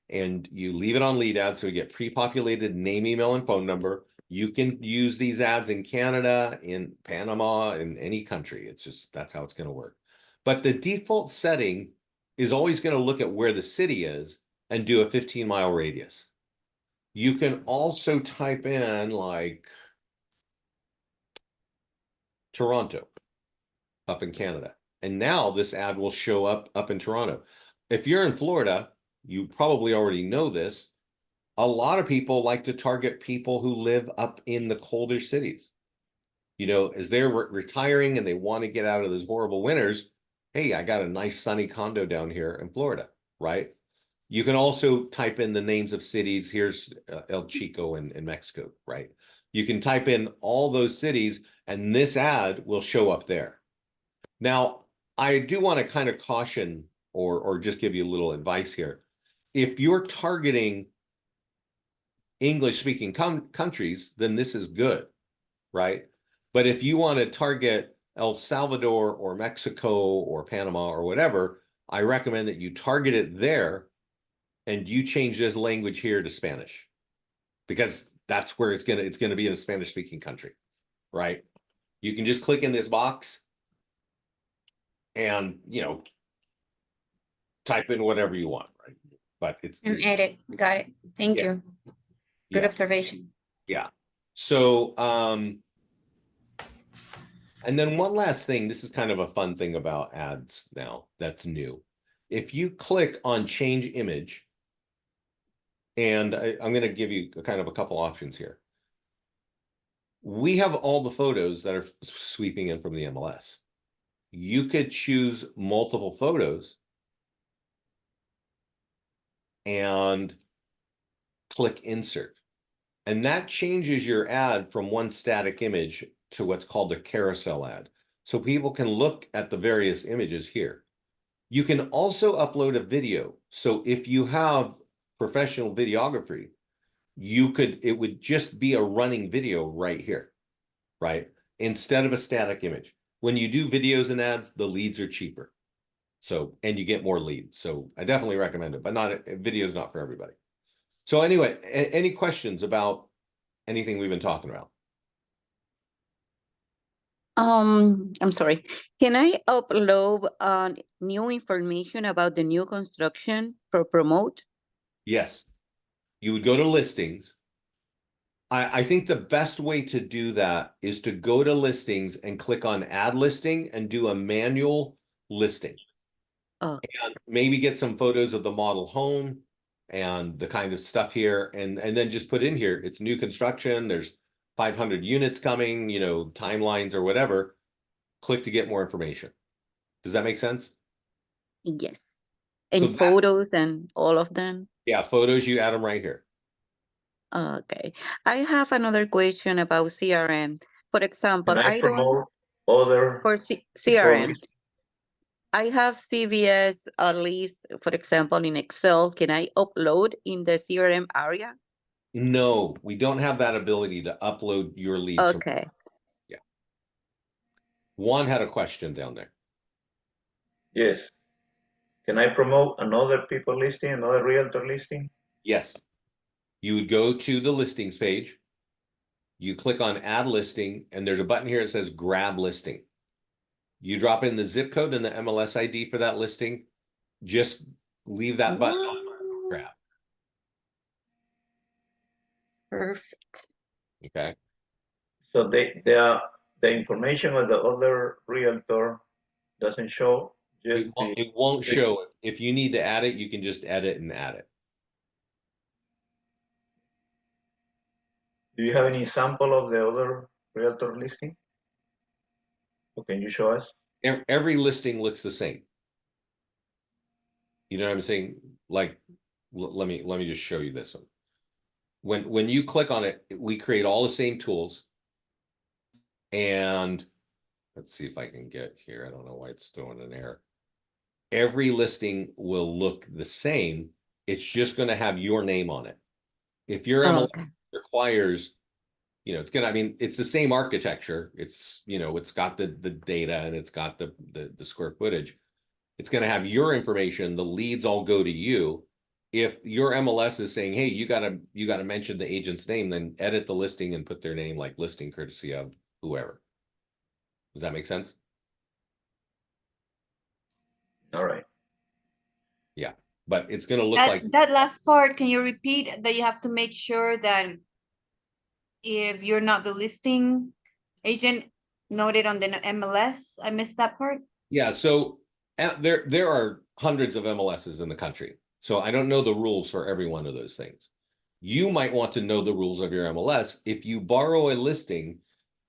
And you leave it on lead ads, so you get pre-populated name, email, and phone number. You can use these ads in Canada, in Panama, in any country. It's just, that's how it's going to work. But the default setting is always going to look at where the city is and do a 15-mile radius. You can also type in like Toronto up in Canada. And now this ad will show up in Toronto. If you're in Florida, you probably already know this. A lot of people like to target people who live up in the colder cities. You know, as they're retiring and they want to get out of those horrible winters, hey, I got a nice sunny condo down here in Florida, right? You can also type in the names of cities. Here's El Chico in Mexico, right? You can type in all those cities and this ad will show up there. Now, I do want to kind of caution or just give you a little advice here. If you're targeting English speaking countries, then this is good, right? But if you want to target El Salvador or Mexico or Panama or whatever, I recommend that you target it there and you change this language here to Spanish because that's where it's gonna be in a Spanish speaking country, right? You can just click in this box and type in whatever you want, right? But And edit. Got it. Thank yeah, you. Good yeah, observation. yeah. So and then one last thing, this is kind of a fun thing about ads now that's new. If you click on change image, and I'm going to give you kind of a couple options here. We have all the photos that are sweeping in from the MLS. You could choose multiple photos and click insert. And that changes your ad from one static image to what's called a carousel ad. So people can look at the various images here. You can also upload a video. So if you have professional videography, it would just be a running video right here, right? Instead of a static image. When you do videos and ads, the leads are cheaper. So, and you get more leads. So I definitely recommend it, but video is not for everybody. So anyway, any questions about anything we've been talking about? I'm sorry. Can I upload new information about the new construction for promote? Yes. You would go to listings. I think the best way to do that is to go to listings and click on add listing and do a manual listing. Oh, And maybe get some photos of the model home and the kind of stuff here, and then just put in here, it's new construction, there's 500 units coming, timelines or whatever. Click to get more information. Does that make sense? yes. So And photos and all of them? Yeah, photos, you add them right here. Okay. I have another question about CRM. For example, Can I I don't, promote other for people CRM, list? I have CVS at least, for example, in Excel. Can I upload in the CRM area? No, we don't have that ability to upload your leads. Okay. Yeah. Juan had a question down there. Yes. Can I promote another people listing, another realtor listing? Yes. You would go to the listings page. You click on add listing, and there's a button here that says grab listing. You drop in the zip code and the MLS ID for that listing. Just leave that button on, grab. Perfect. Okay. So the information of the other realtor doesn't show. Just It won't show it. If you need to add it, you can just edit and add it. Do you have any sample of the other realtor listing? Or can you show us? Every listing looks the same. You know what I'm saying? Like, let me just show you this one. When you click on it, we create all the same tools. And let's see if I can get here. I don't know why it's throwing an error. Every listing will look the same. It's just going to have your name on it. If your MLS requires, it's the same architecture. It's, it's got the data and it's got the square footage. It's going to have your information. The leads all go to you. If your MLS is saying, hey, you gotta mention the agent's name, then edit the listing and put their name, like listing courtesy of whoever. Does that make sense? All right. Yeah. but it's going to look like That last part, can you repeat that you have to make sure that if you're not the listing agent noted on the MLS? I missed that part. yeah. So there are hundreds of MLSs in the country. So I don't know the rules for every one of those things. You might want to know the rules of your MLS. If you borrow a listing,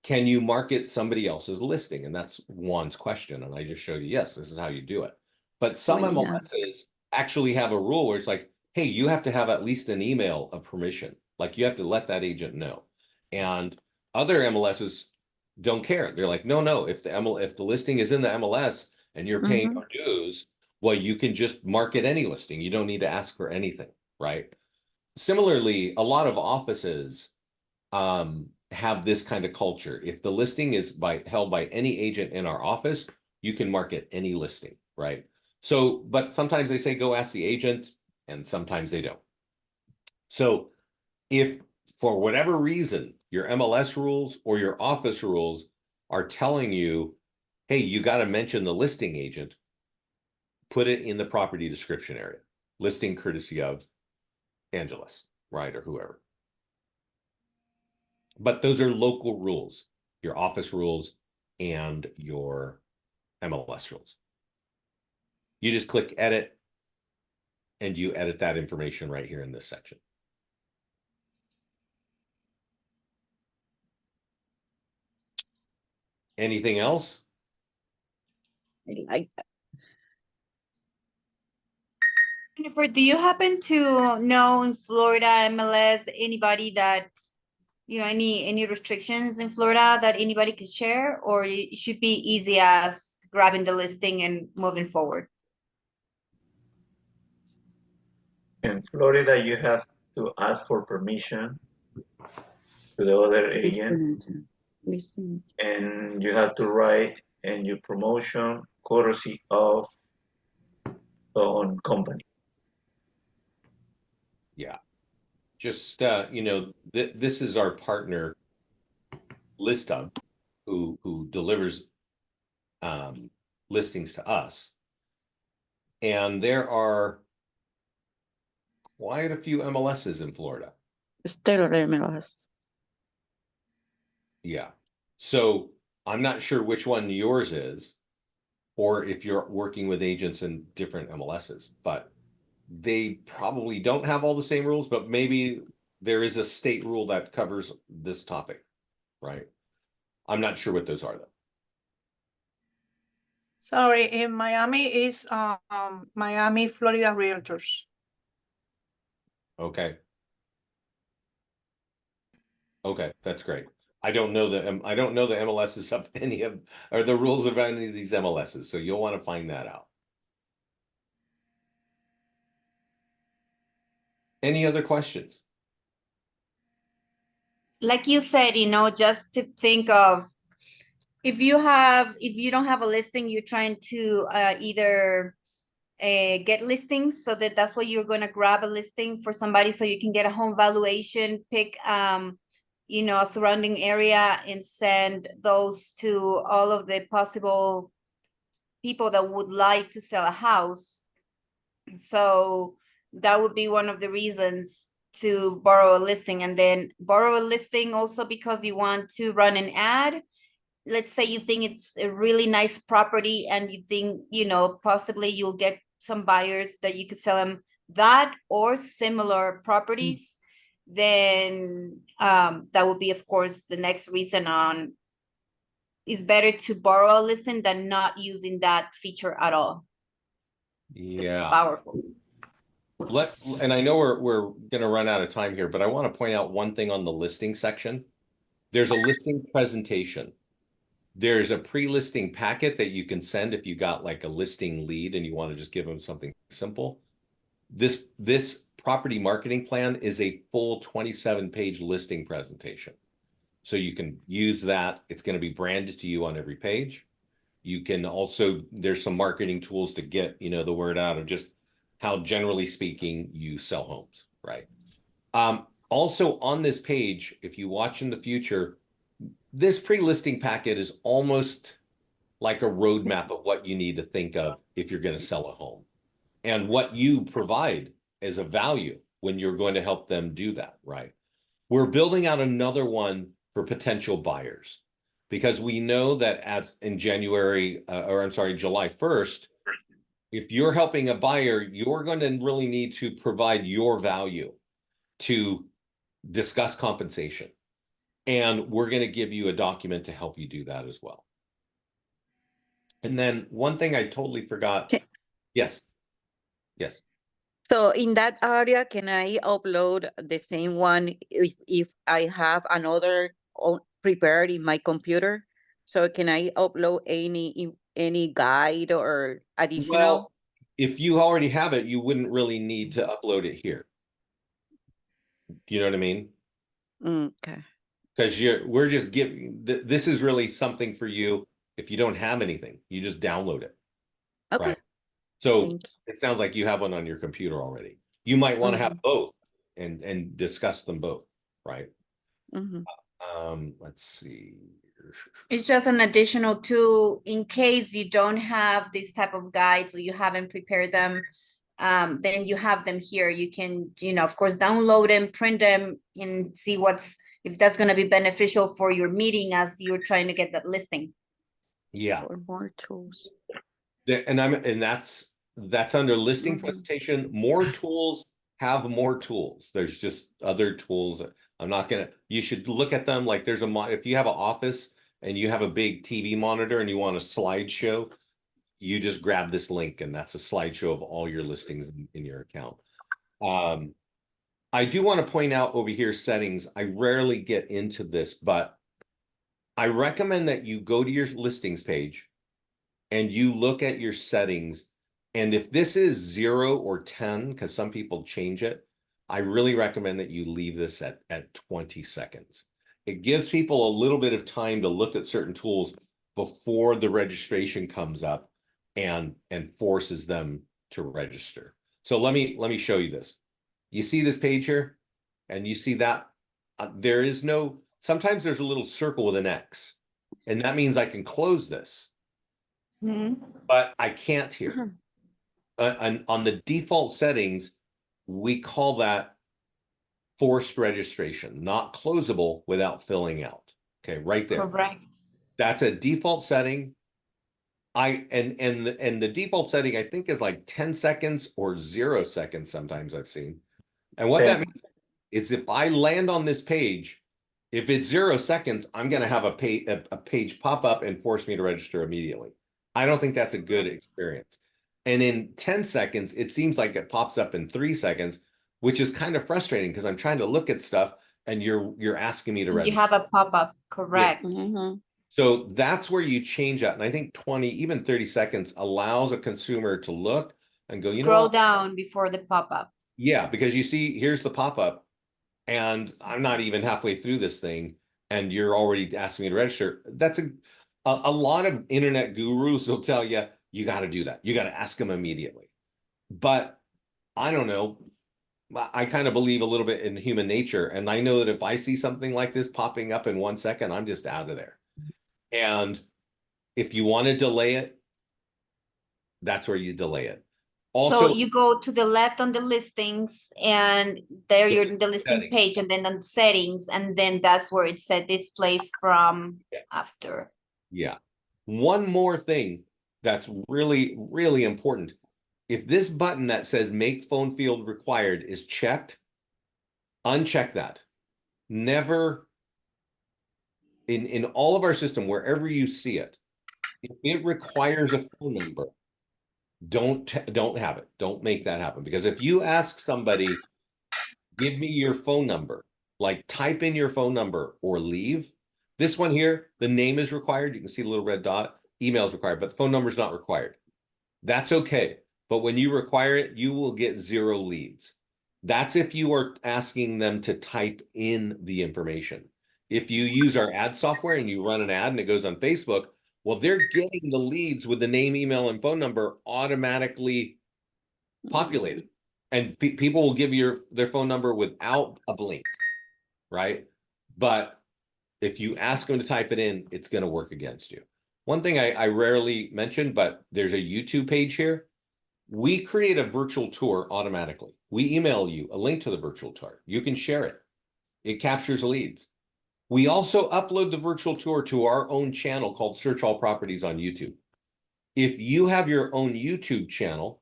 can you market somebody else's listing? And that's Juan's question. And I just showed you, yes, this is how you do it. But some Yes. MLSs actually have a rule where it's like, hey, you have to have at least an email of permission. Like you have to let that agent know. And other MLSs don't care. They're like, no, if the listing is in the MLS and you're paying your dues, well, you can just market any listing. You don't need to ask for anything, right? Similarly, a lot of offices have this kind of culture. If the listing is held by any agent in our office, you can market any listing, right? So, but sometimes they say go ask the agent, and sometimes they don't. So if for whatever reason your MLS rules or your office rules are telling you, hey, you got to mention the listing agent, put it in the property description area. Listing courtesy of Angeles, right, or whoever. But those are local rules, your office rules and your MLS rules. You just click edit and you edit that information right here in this section. Anything else? Like Jennifer, do you happen to know in Florida MLS anybody that, any restrictions in Florida that anybody could share, or it should be easy as grabbing the listing and moving forward? In Florida, you have to ask for permission to the other agent, Listen. and you have to write in your promotion courtesy of the own company. Yeah. Just, this is our partner, ListHub, who delivers listings to us. And there are quite a few MLSs in Florida. Stellar MLS. Yeah. So I'm not sure which one yours is, or if you're working with agents in different MLSs, but they probably don't have all the same rules, but maybe there is a state rule that covers this topic, right? I'm not sure what those are though. Sorry, in Miami is Miami, Florida Realtors. Okay. Okay, that's great. I don't know the MLSs of any of, or the rules of any of these MLSs, so you'll want to find that out. Any other questions? Like you said, just to think of, if you don't have a listing, you're trying to either get listings, so that's why you're going to grab a listing for somebody so you can get a home valuation, pick a surrounding area and send those to all of the possible people that would like to sell a house. So that would be one of the reasons to borrow a listing, and then borrow a listing also because you want to run an ad. Let's say you think it's a really nice property and you think, possibly you'll get some buyers that you could sell them that or similar properties, then that would be, of course, the next reason on it's better to borrow a listing than not using that feature at all. It's Yeah. powerful. And I know we're going to run out of time here, but I want to point out one thing on the listing section. There's a listing presentation. There's a pre-listing packet that you can send if you got like a listing lead and you want to just give them something simple. This property marketing plan is a full 27-page listing presentation. So you can use that. It's going to be branded to you on every page. You can also, there's some marketing tools to get, the word out of just how, generally speaking, you sell homes, right? Also on this page, if you watch in the future, this pre-listing packet is almost like a roadmap of what you need to think of if you're going to sell a home. and what you provide as a value when you're going to help them do that, right? We're building out another one for potential buyers because we know that as in July 1st, if you're helping a buyer, you're going to really need to provide your value to discuss compensation. And we're going to give you a document to help you do that as well. And then one thing I totally forgot. Yes. Yes. So in that area, can I upload the same one if I have another prepared in my computer? So can I upload any guide or additional? Well, if you already have it, you wouldn't really need to upload it here. You know what I mean? Okay. Because we're just giving, this is really something for you. If you don't have anything, you just download it. Okay. Right. So Thank it sounds like you have one on your computer already. You might want to have Mhm. both and discuss them both, right? Mhm. Let's see. It's just an additional tool in case you don't have this type of guides or you haven't prepared them. Then you have them here. You can, of course, download them, print them, and see if that's going to be beneficial for your meeting as you're trying to get that listing. Yeah. Or more tools. And that's under listing Mhm. presentation. More tools have more tools. There's just other tools. You should look at them like if you have an office and you have a big TV monitor and you want a slideshow, you just grab this link and that's a slideshow of all your listings in your account. I do want to point out over here settings. I rarely get into this, but I recommend that you go to your listings page and you look at your settings. And if this is 0 or 10, because some people change it, I really recommend that you leave this at 20 seconds. It gives people a little bit of time to look at certain tools before the registration comes up and forces them to register. So let me show you this. You see this page here? And you see that sometimes there's a little circle with an X. And that means I can close this. But I can't here. On the default settings, we call that forced registration, not closable without filling out. Okay, right there. Correct. That's a default setting. And the default setting I think is like 10 seconds or 0 seconds sometimes I've seen. And what that means is if I land on this page, if it's 0 seconds, I'm going to have a page pop up and force me to register immediately. I don't think that's a good experience. And in 10 seconds, it seems like it pops up in 3 seconds, which is kind of frustrating because I'm trying to look at stuff and you're asking me to register. You have a pop-up, correct. Mhm. So that's where you change that. And I think 20, even 30 seconds allows a consumer to look and go, you know Scroll what? down before the pop-up. Yeah, because you see, here's the pop-up and I'm not even halfway through this thing and you're already asking me to register. That's a lot of internet gurus will tell you, you got to do that. You got to ask them immediately. But I don't know. I kind of believe a little bit in human nature. And I know that if I see something like this popping up in 1 second, I'm just out of there. And if you want to delay it, that's where you delay it. Also, so you go to the left on the listings and there you're in the listings page and then on settings, and then that's where it said display from after. Yeah. One more thing that's really, really important. If this button that says make phone field required is checked, uncheck that. Never in all of our system, wherever you see it, if it requires a phone number, don't have it. Don't make that happen. Because if you ask somebody, give me your phone number, like type in your phone number or leave. This one here, the name is required. You can see the little red dot. Email is required, but the phone number is not required. That's okay. But when you require it, you will get 0 leads. That's if you are asking them to type in the information. If you use our ad software and you run an ad and it goes on Facebook, well, they're getting the leads with the name, email, and phone number automatically populated. And people will give you their phone number without a blink, right? But if you ask them to type it in, it's going to work against you. One thing I rarely mention, but there's a YouTube page here. We create a virtual tour automatically. We email you a link to the virtual tour. You can share it. It captures leads. We also upload the virtual tour to our own channel called Search All Properties on YouTube. If you have your own YouTube channel,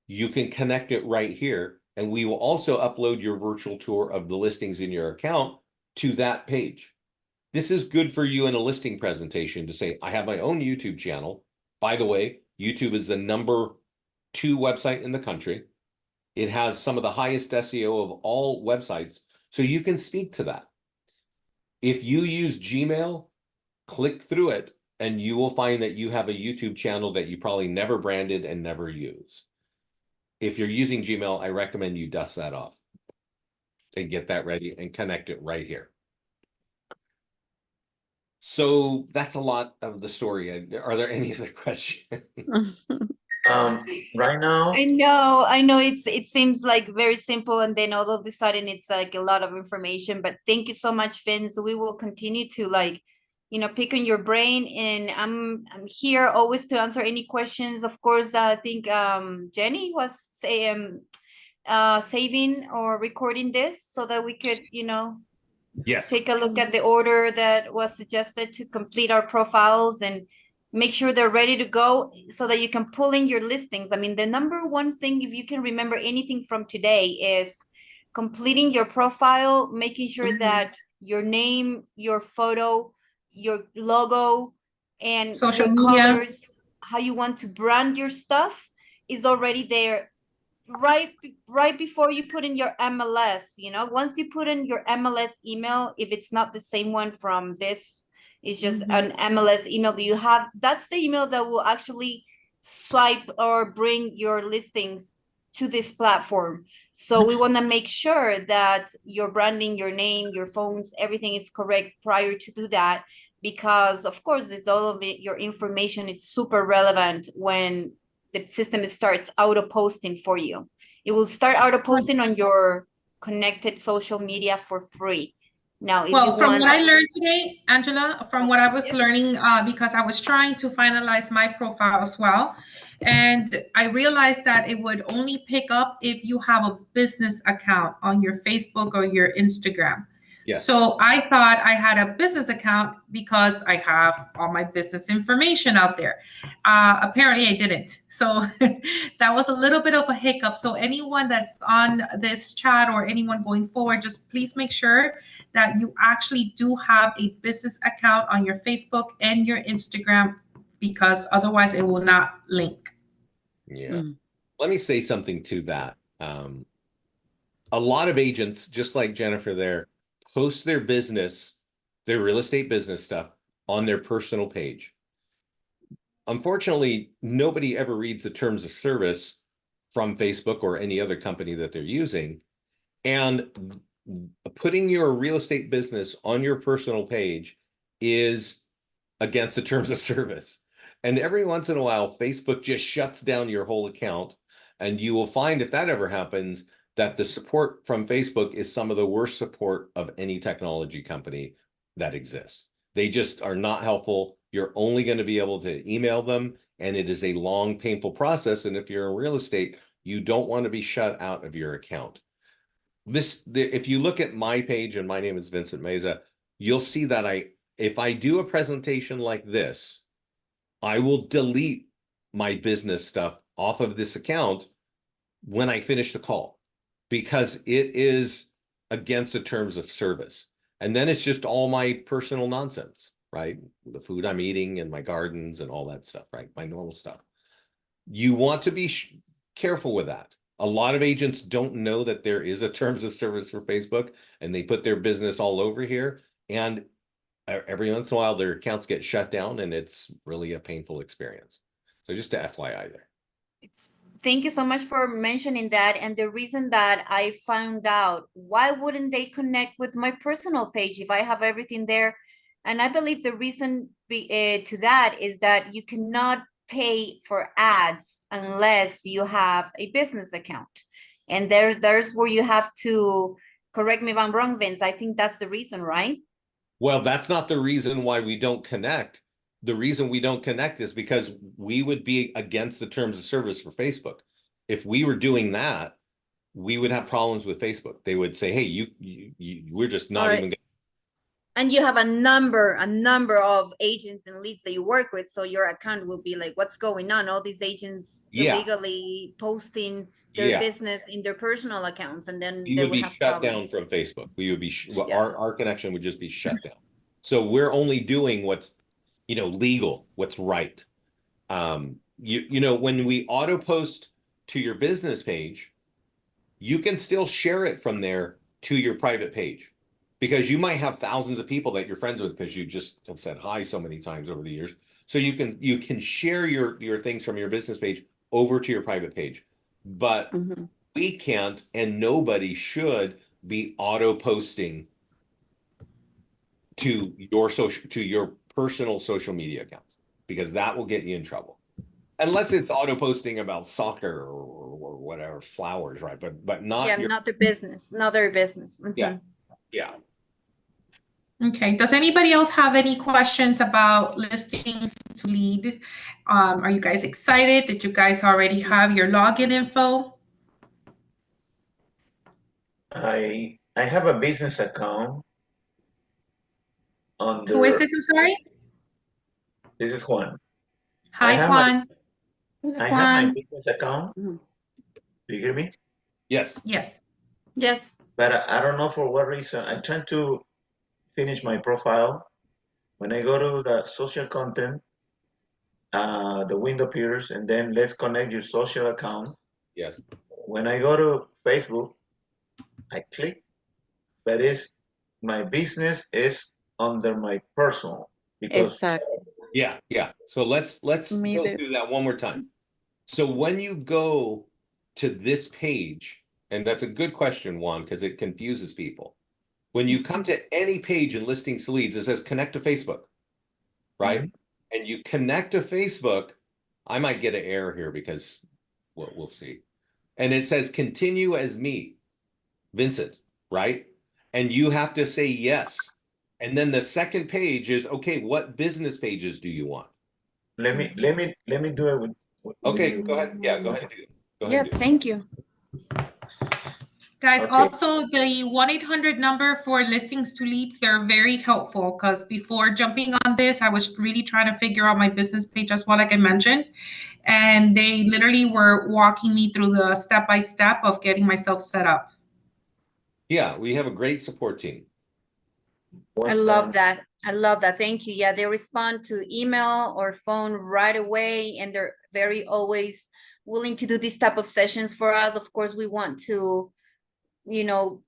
you can connect it right here, and we will also upload your virtual tour of the listings in your account to that page. This is good for you in a listing presentation to say, I have my own YouTube channel. By the way, YouTube is the #2 website in the country. It has some of the highest SEO of all websites, so you can speak to that. If you use Gmail, click through it, and you will find that you have a YouTube channel that you probably never branded and never use. If you're using Gmail, I recommend you dust that off and get that ready and connect it right here. So that's a lot of the story. Are there any other questions? Right now, I know it seems like very simple, and then all of a sudden it's like a lot of information, but thank you so much, Vince. We will continue to pick on your brain, and I'm here always to answer any questions. Of course, I think Jenny was saving or recording this so that we could, Yes. take a look at the order that was suggested to complete our profiles and make sure they're ready to go so that you can pull in your listings. I mean, the number one thing, if you can remember anything from today, is completing your profile, making sure that your name, your photo, your logo, and Social your media. colors, how you want to brand your stuff is already there right before you put in your MLS. Once you put in your MLS email, if it's not the same one from this, it's just an MLS email that you have, that's the email that will actually swipe or bring your listings to this platform. So we want to make sure that your branding, your name, your phones, everything is correct prior to do that, because of course it's all of it, your information is super relevant when the system starts auto posting for you. It will start auto posting on your connected social media for free. Now, if you Well, from want, what I learned today, Angela, from what I was Yeah. learning, because I was trying to finalize my profile as well, and I realized that it would only pick up if you have a business account on your Facebook or your Instagram. Yes. So I thought I had a business account because I have all my business information out there. Apparently I didn't. So that was a little bit of a hiccup. So anyone that's on this chat or anyone going forward, just please make sure that you actually do have a business account on your Facebook and your Instagram, because otherwise it will not link. Yeah. Let me say something to that. A lot of agents, just like Jennifer there, post their business, their real estate business stuff on their personal page. Unfortunately, nobody ever reads the terms of service from Facebook or any other company that they're using. And putting your real estate business on your personal page is against the terms of service. And every once in a while, Facebook just shuts down your whole account. And you will find, if that ever happens, that the support from Facebook is some of the worst support of any technology company that exists. They just are not helpful. You're only going to be able to email them, and it is a long, painful process. And if you're in real estate, you don't want to be shut out of your account. If you look at my page, and my name is Vincent Meza, you'll see that if I do a presentation like this, I will delete my business stuff off of this account when I finish the call, because it is against the terms of service. And then it's just all my personal nonsense, right? The food I'm eating and my gardens and all that stuff, right? My normal stuff. You want to be careful with that. A lot of agents don't know that there is a terms of service for Facebook, and they put their business all over here. And every once in a while, their accounts get shut down, and it's really a painful experience. So just to FYI there. Thank you so much for mentioning that. And the reason that I found out, why wouldn't they connect with my personal page if I have everything there? And I believe the reason to that is that you cannot pay for ads unless you have a business account. And there's where you have to, correct me if I'm wrong, Vince, I think that's the reason, right? Well, that's not the reason why we don't connect. The reason we don't connect is because we would be against the terms of service for Facebook. if we were doing that, we would have problems with Facebook. They would say, hey, we're just not Alright. even gonna. And you have a number of agents and leads that you work with, so your account will be like, what's going on? All these agents Yeah. illegally posting their Yeah. business in their personal accounts, and then We they would will be have shut down problems. from Facebook. We would be well, Yeah. our connection would just be shut down. So we're only doing what's, legal, what's right. When we auto post to your business page, you can still share it from there to your private page, because you might have thousands of people that you're friends with because you just have said hi so many times over the years. So you can share your things from your business page over to your private page, but Mhm. we can't, and nobody should be auto posting to your personal social media accounts, because that will get you in trouble. Unless it's auto posting about soccer or whatever, flowers, right? But not Yeah, your. not their business, not their business. Mhm. Yeah. Yeah. Okay, does anybody else have any questions about listings to lead? Are you guys excited? Did you guys already have your login info? I have a business account under. Who is this? I'm sorry. This is Juan. Hi, Juan. I have my Juan. business account. Mhm. Do you hear me? Yes. Yes. Yes. But I don't know for what reason. I'm trying to finish my profile. When I go to the social content, the window appears, and then let's connect your social account. Yes. When I go to Facebook, I click, but my business is under my personal, because Exactly. Yeah. Yeah. So let's Me go too. through that one more time. So when you go to this page, and that's a good question, Juan, because it confuses people. When you come to any page in Listings to Leads, it says connect to Facebook, right? And you connect to Facebook. I might get an error here because we'll see. And it says continue as me, Vincent, right? And you have to say yes. And then the second page is, okay, what business pages do you want? let me do it with Okay, you. go ahead. Yeah, go ahead and do it. Go ahead Yeah, and do it. thank you. Guys, Okay. also the 1-800 number for listings to leads, they're very helpful, because before jumping on this, I was really trying to figure out my business page as well, like I mentioned. And they literally were walking me through the step-by-step of getting myself set up. Yeah, we have a great support team. I love that. I love that. Thank you. Yeah, they respond to email or phone right away, and they're very always willing to do these type of sessions for us. Of course, we want to, you know,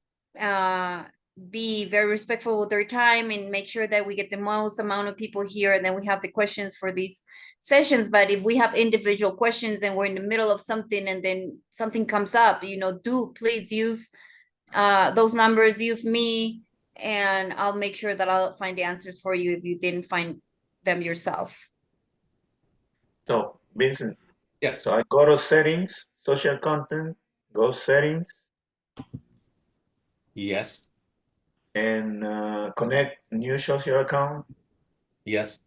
be very respectful with their time and make sure that we get the most amount of people here, and then we have the questions for these sessions. But if we have individual questions and we're in the middle of something and then something comes up, do please use those numbers, use me, and I'll make sure that I'll find the answers for you if you didn't find them yourself. So, Vincent, Yes. so I go to settings, social content, go settings, Yes. and connect new social account. Yes.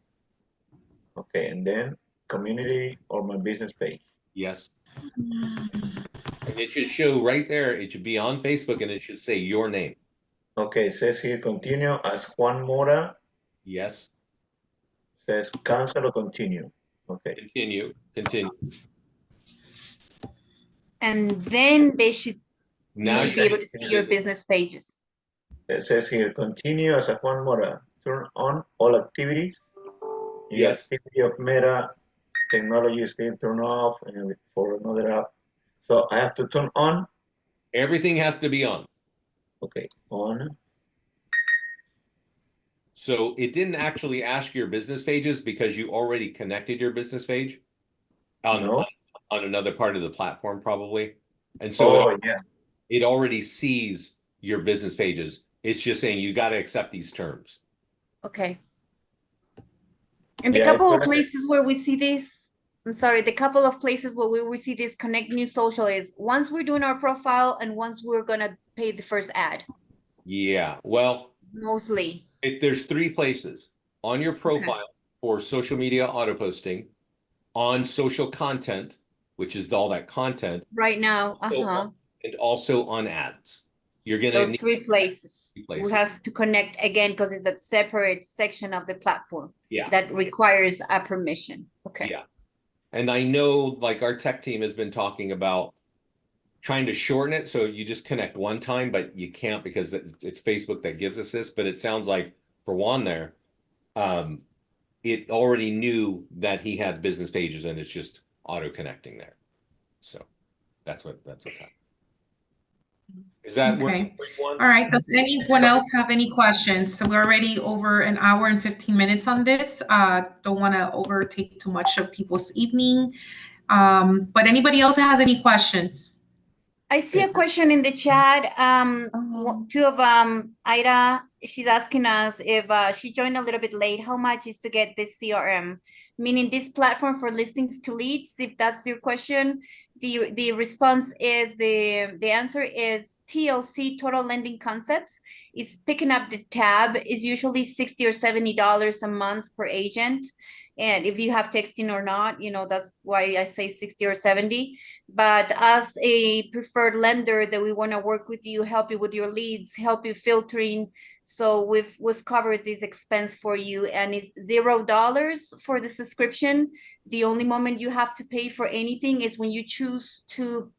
Okay, and then community or my business page. Yes. And it should show right there. It should be on Facebook, and it should say your name. Okay, it says here continue as Juan Mora. Yes. Says cancel or continue. Okay. Continue. Continue. And then you should Now be able to see your business pages. It says here continue as a Juan Mora. Turn on all activities. Your Yes. activity of Meta technology is being turned off, and for another app. So I have to turn on. Everything has to be on. Okay, on. So it didn't actually ask your business pages because you already connected your business page on another part of the platform, probably. And so it already sees your business pages. It's just saying you got to accept these terms. Okay. And the couple of places where we see this, I'm sorry, the couple of places where we see this connect new social is once we're doing our profile and once we're going to pay the first ad. Yeah, well, mostly. There's 3 places: on your profile for social media auto posting, on social content, which is all that content. Right now, So, and also on ads. You're gonna those need 3 places. 3 We places. have to connect again because it's that separate section of the platform Yeah. that requires a permission. Okay. Yeah. And I know like our tech team has been talking about trying to shorten it so you just connect one time, but you can't because it's Facebook that gives us this. But it sounds like for Juan there, it already knew that he had business pages and it's just auto connecting there. So that's what's happening. Is that Okay. Juan? All right. Does anyone else have any questions? So we're already over an hour and 15 minutes on this. Don't want to overtake too much of people's evening. But anybody else has any questions? I see a question in the chat. Two of Ida, she's asking us if she joined a little bit late, how much is to get this CRM? Meaning this platform for listings to leads, if that's your question. The response is the answer is TLC, Total Lending Concepts. It's picking up the tab. Is usually $60 or $70 a month per agent. And if you have texting or not, you know, that's why I say 60 or 70. But as a preferred lender that we want to work with you, help you with your leads, help you filtering. So we've covered this expense for you, and it's $0 for the subscription. The only moment you have to pay for anything is when you choose to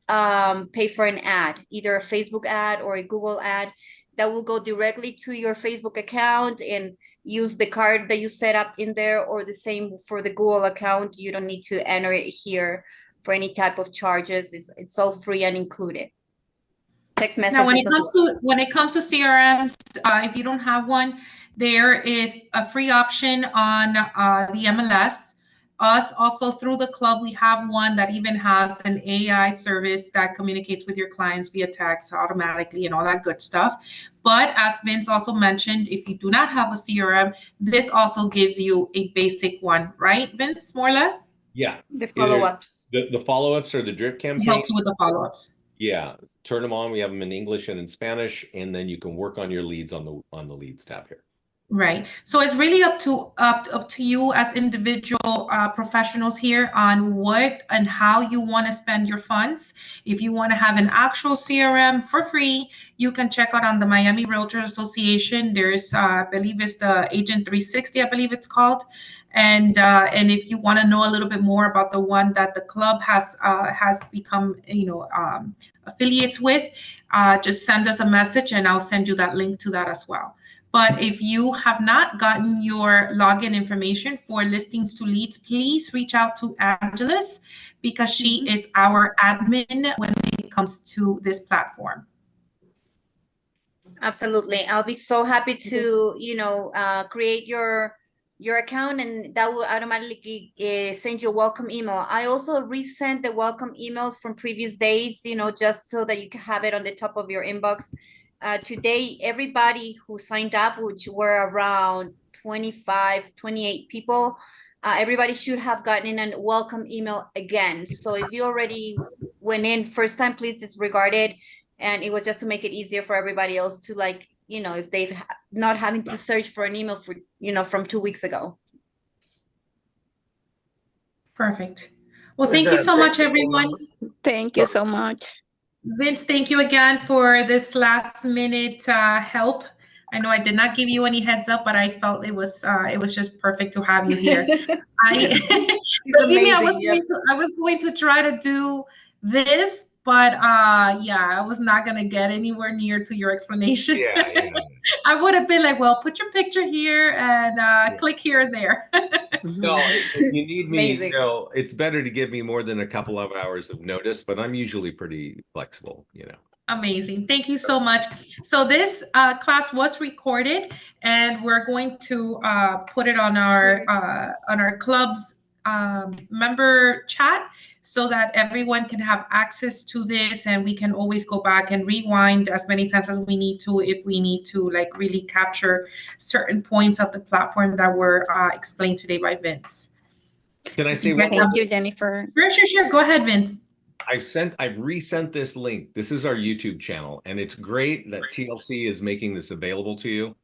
pay for an ad, either a Facebook ad or a Google ad that will go directly to your Facebook account and use the card that you set up in there, or the same for the Google account. You don't need to enter it here for any type of charges. It's all free and included. Text messages. Now, when it comes to CRMs, if you don't have one, there is a free option on the MLS. Us also through the club, we have one that even has an AI service that communicates with your clients via text automatically and all that good stuff. But as Vince also mentioned, if you do not have a CRM, this also gives you a basic one, right, Vince, more or less? Yeah. The follow-ups. The follow-ups or the drip campaign. It helps you with the follow-ups. Yeah. Turn them on. We have them in English and in Spanish, and then you can work on your leads on the leads tab here. Right. So it's really up to you as individual professionals here on what and how you want to spend your funds. If you want to have an actual CRM for free, you can check out on the Miami Realtors Association. There's, I believe it's the Agent 360, I believe it's called. And if you want to know a little bit more about the one that the club has become, affiliates with, just send us a message and I'll send you that link to that as well. But if you have not gotten your login information for listings to leads, please reach out to Angeles because she is our admin when it comes to this platform. Absolutely. I'll be so happy to, create your account, and that will automatically send you a welcome email. I also resent the welcome emails from previous days, just so that you can have it on the top of your inbox. Today, everybody who signed up, which were around 25, 28 people, everybody should have gotten a welcome email again. So if you already went in first time, please disregard it. And it was just to make it easier for everybody else to, if they've not having to search for an email for, from 2 weeks ago. Perfect. Well, thank you so much, everyone. Thank you so much. Vince, thank you again for this last minute help. I know I did not give you any heads up, but I felt it was just perfect to have you here. Believe me, I was going to try to do this, but I was not going to get anywhere near to your explanation. Yeah. I would have been like, well, put your picture here and click here and there. No, if you need me, it's better to give me more than a couple of hours of notice, but I'm usually pretty flexible, Amazing. Thank you so much. So this class was recorded, and we're going to put it on our club's member chat so that everyone can have access to this, and we can always go back and rewind as many times as we need to if we need to really capture certain points of the platform that were explained today by Vince. Can I say one more? Thank you, Jennifer. Sure. Go ahead, Vince. I've resent this link. This is our YouTube channel, and it's great that TLC is making this available to you,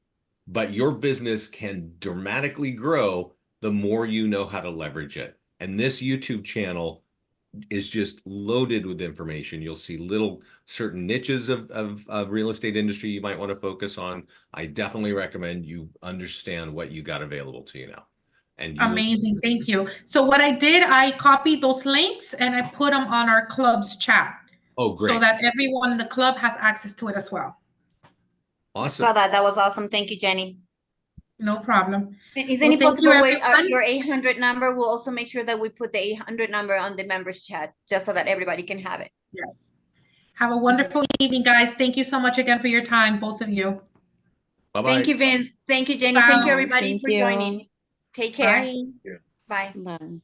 but your business can dramatically grow the more you know how to leverage it. And this YouTube channel is just loaded with information. You'll see little certain niches of real estate industry you might want to focus on. I definitely recommend you understand what you got available to you now. And you Amazing. Thank you. So what I did, I copied those links and I put them on our club's chat. Oh, So great. that everyone in the club has access to it as well. Awesome. Saw that. That was awesome. Thank you, Jenny. No problem. Is Well, any thank you, possible way everyone. your 800 number, we'll also make sure that we put the 800 number on the members chat, just so that everybody can have it. Yes. Have a wonderful evening, guys. Thank you so much again for your time, both of you. Bye-bye. Thank you, Vince. Thank you, Jenny. Thank you, Bye. everybody, Thank for you. joining. Take care. Bye. Bye. Bye.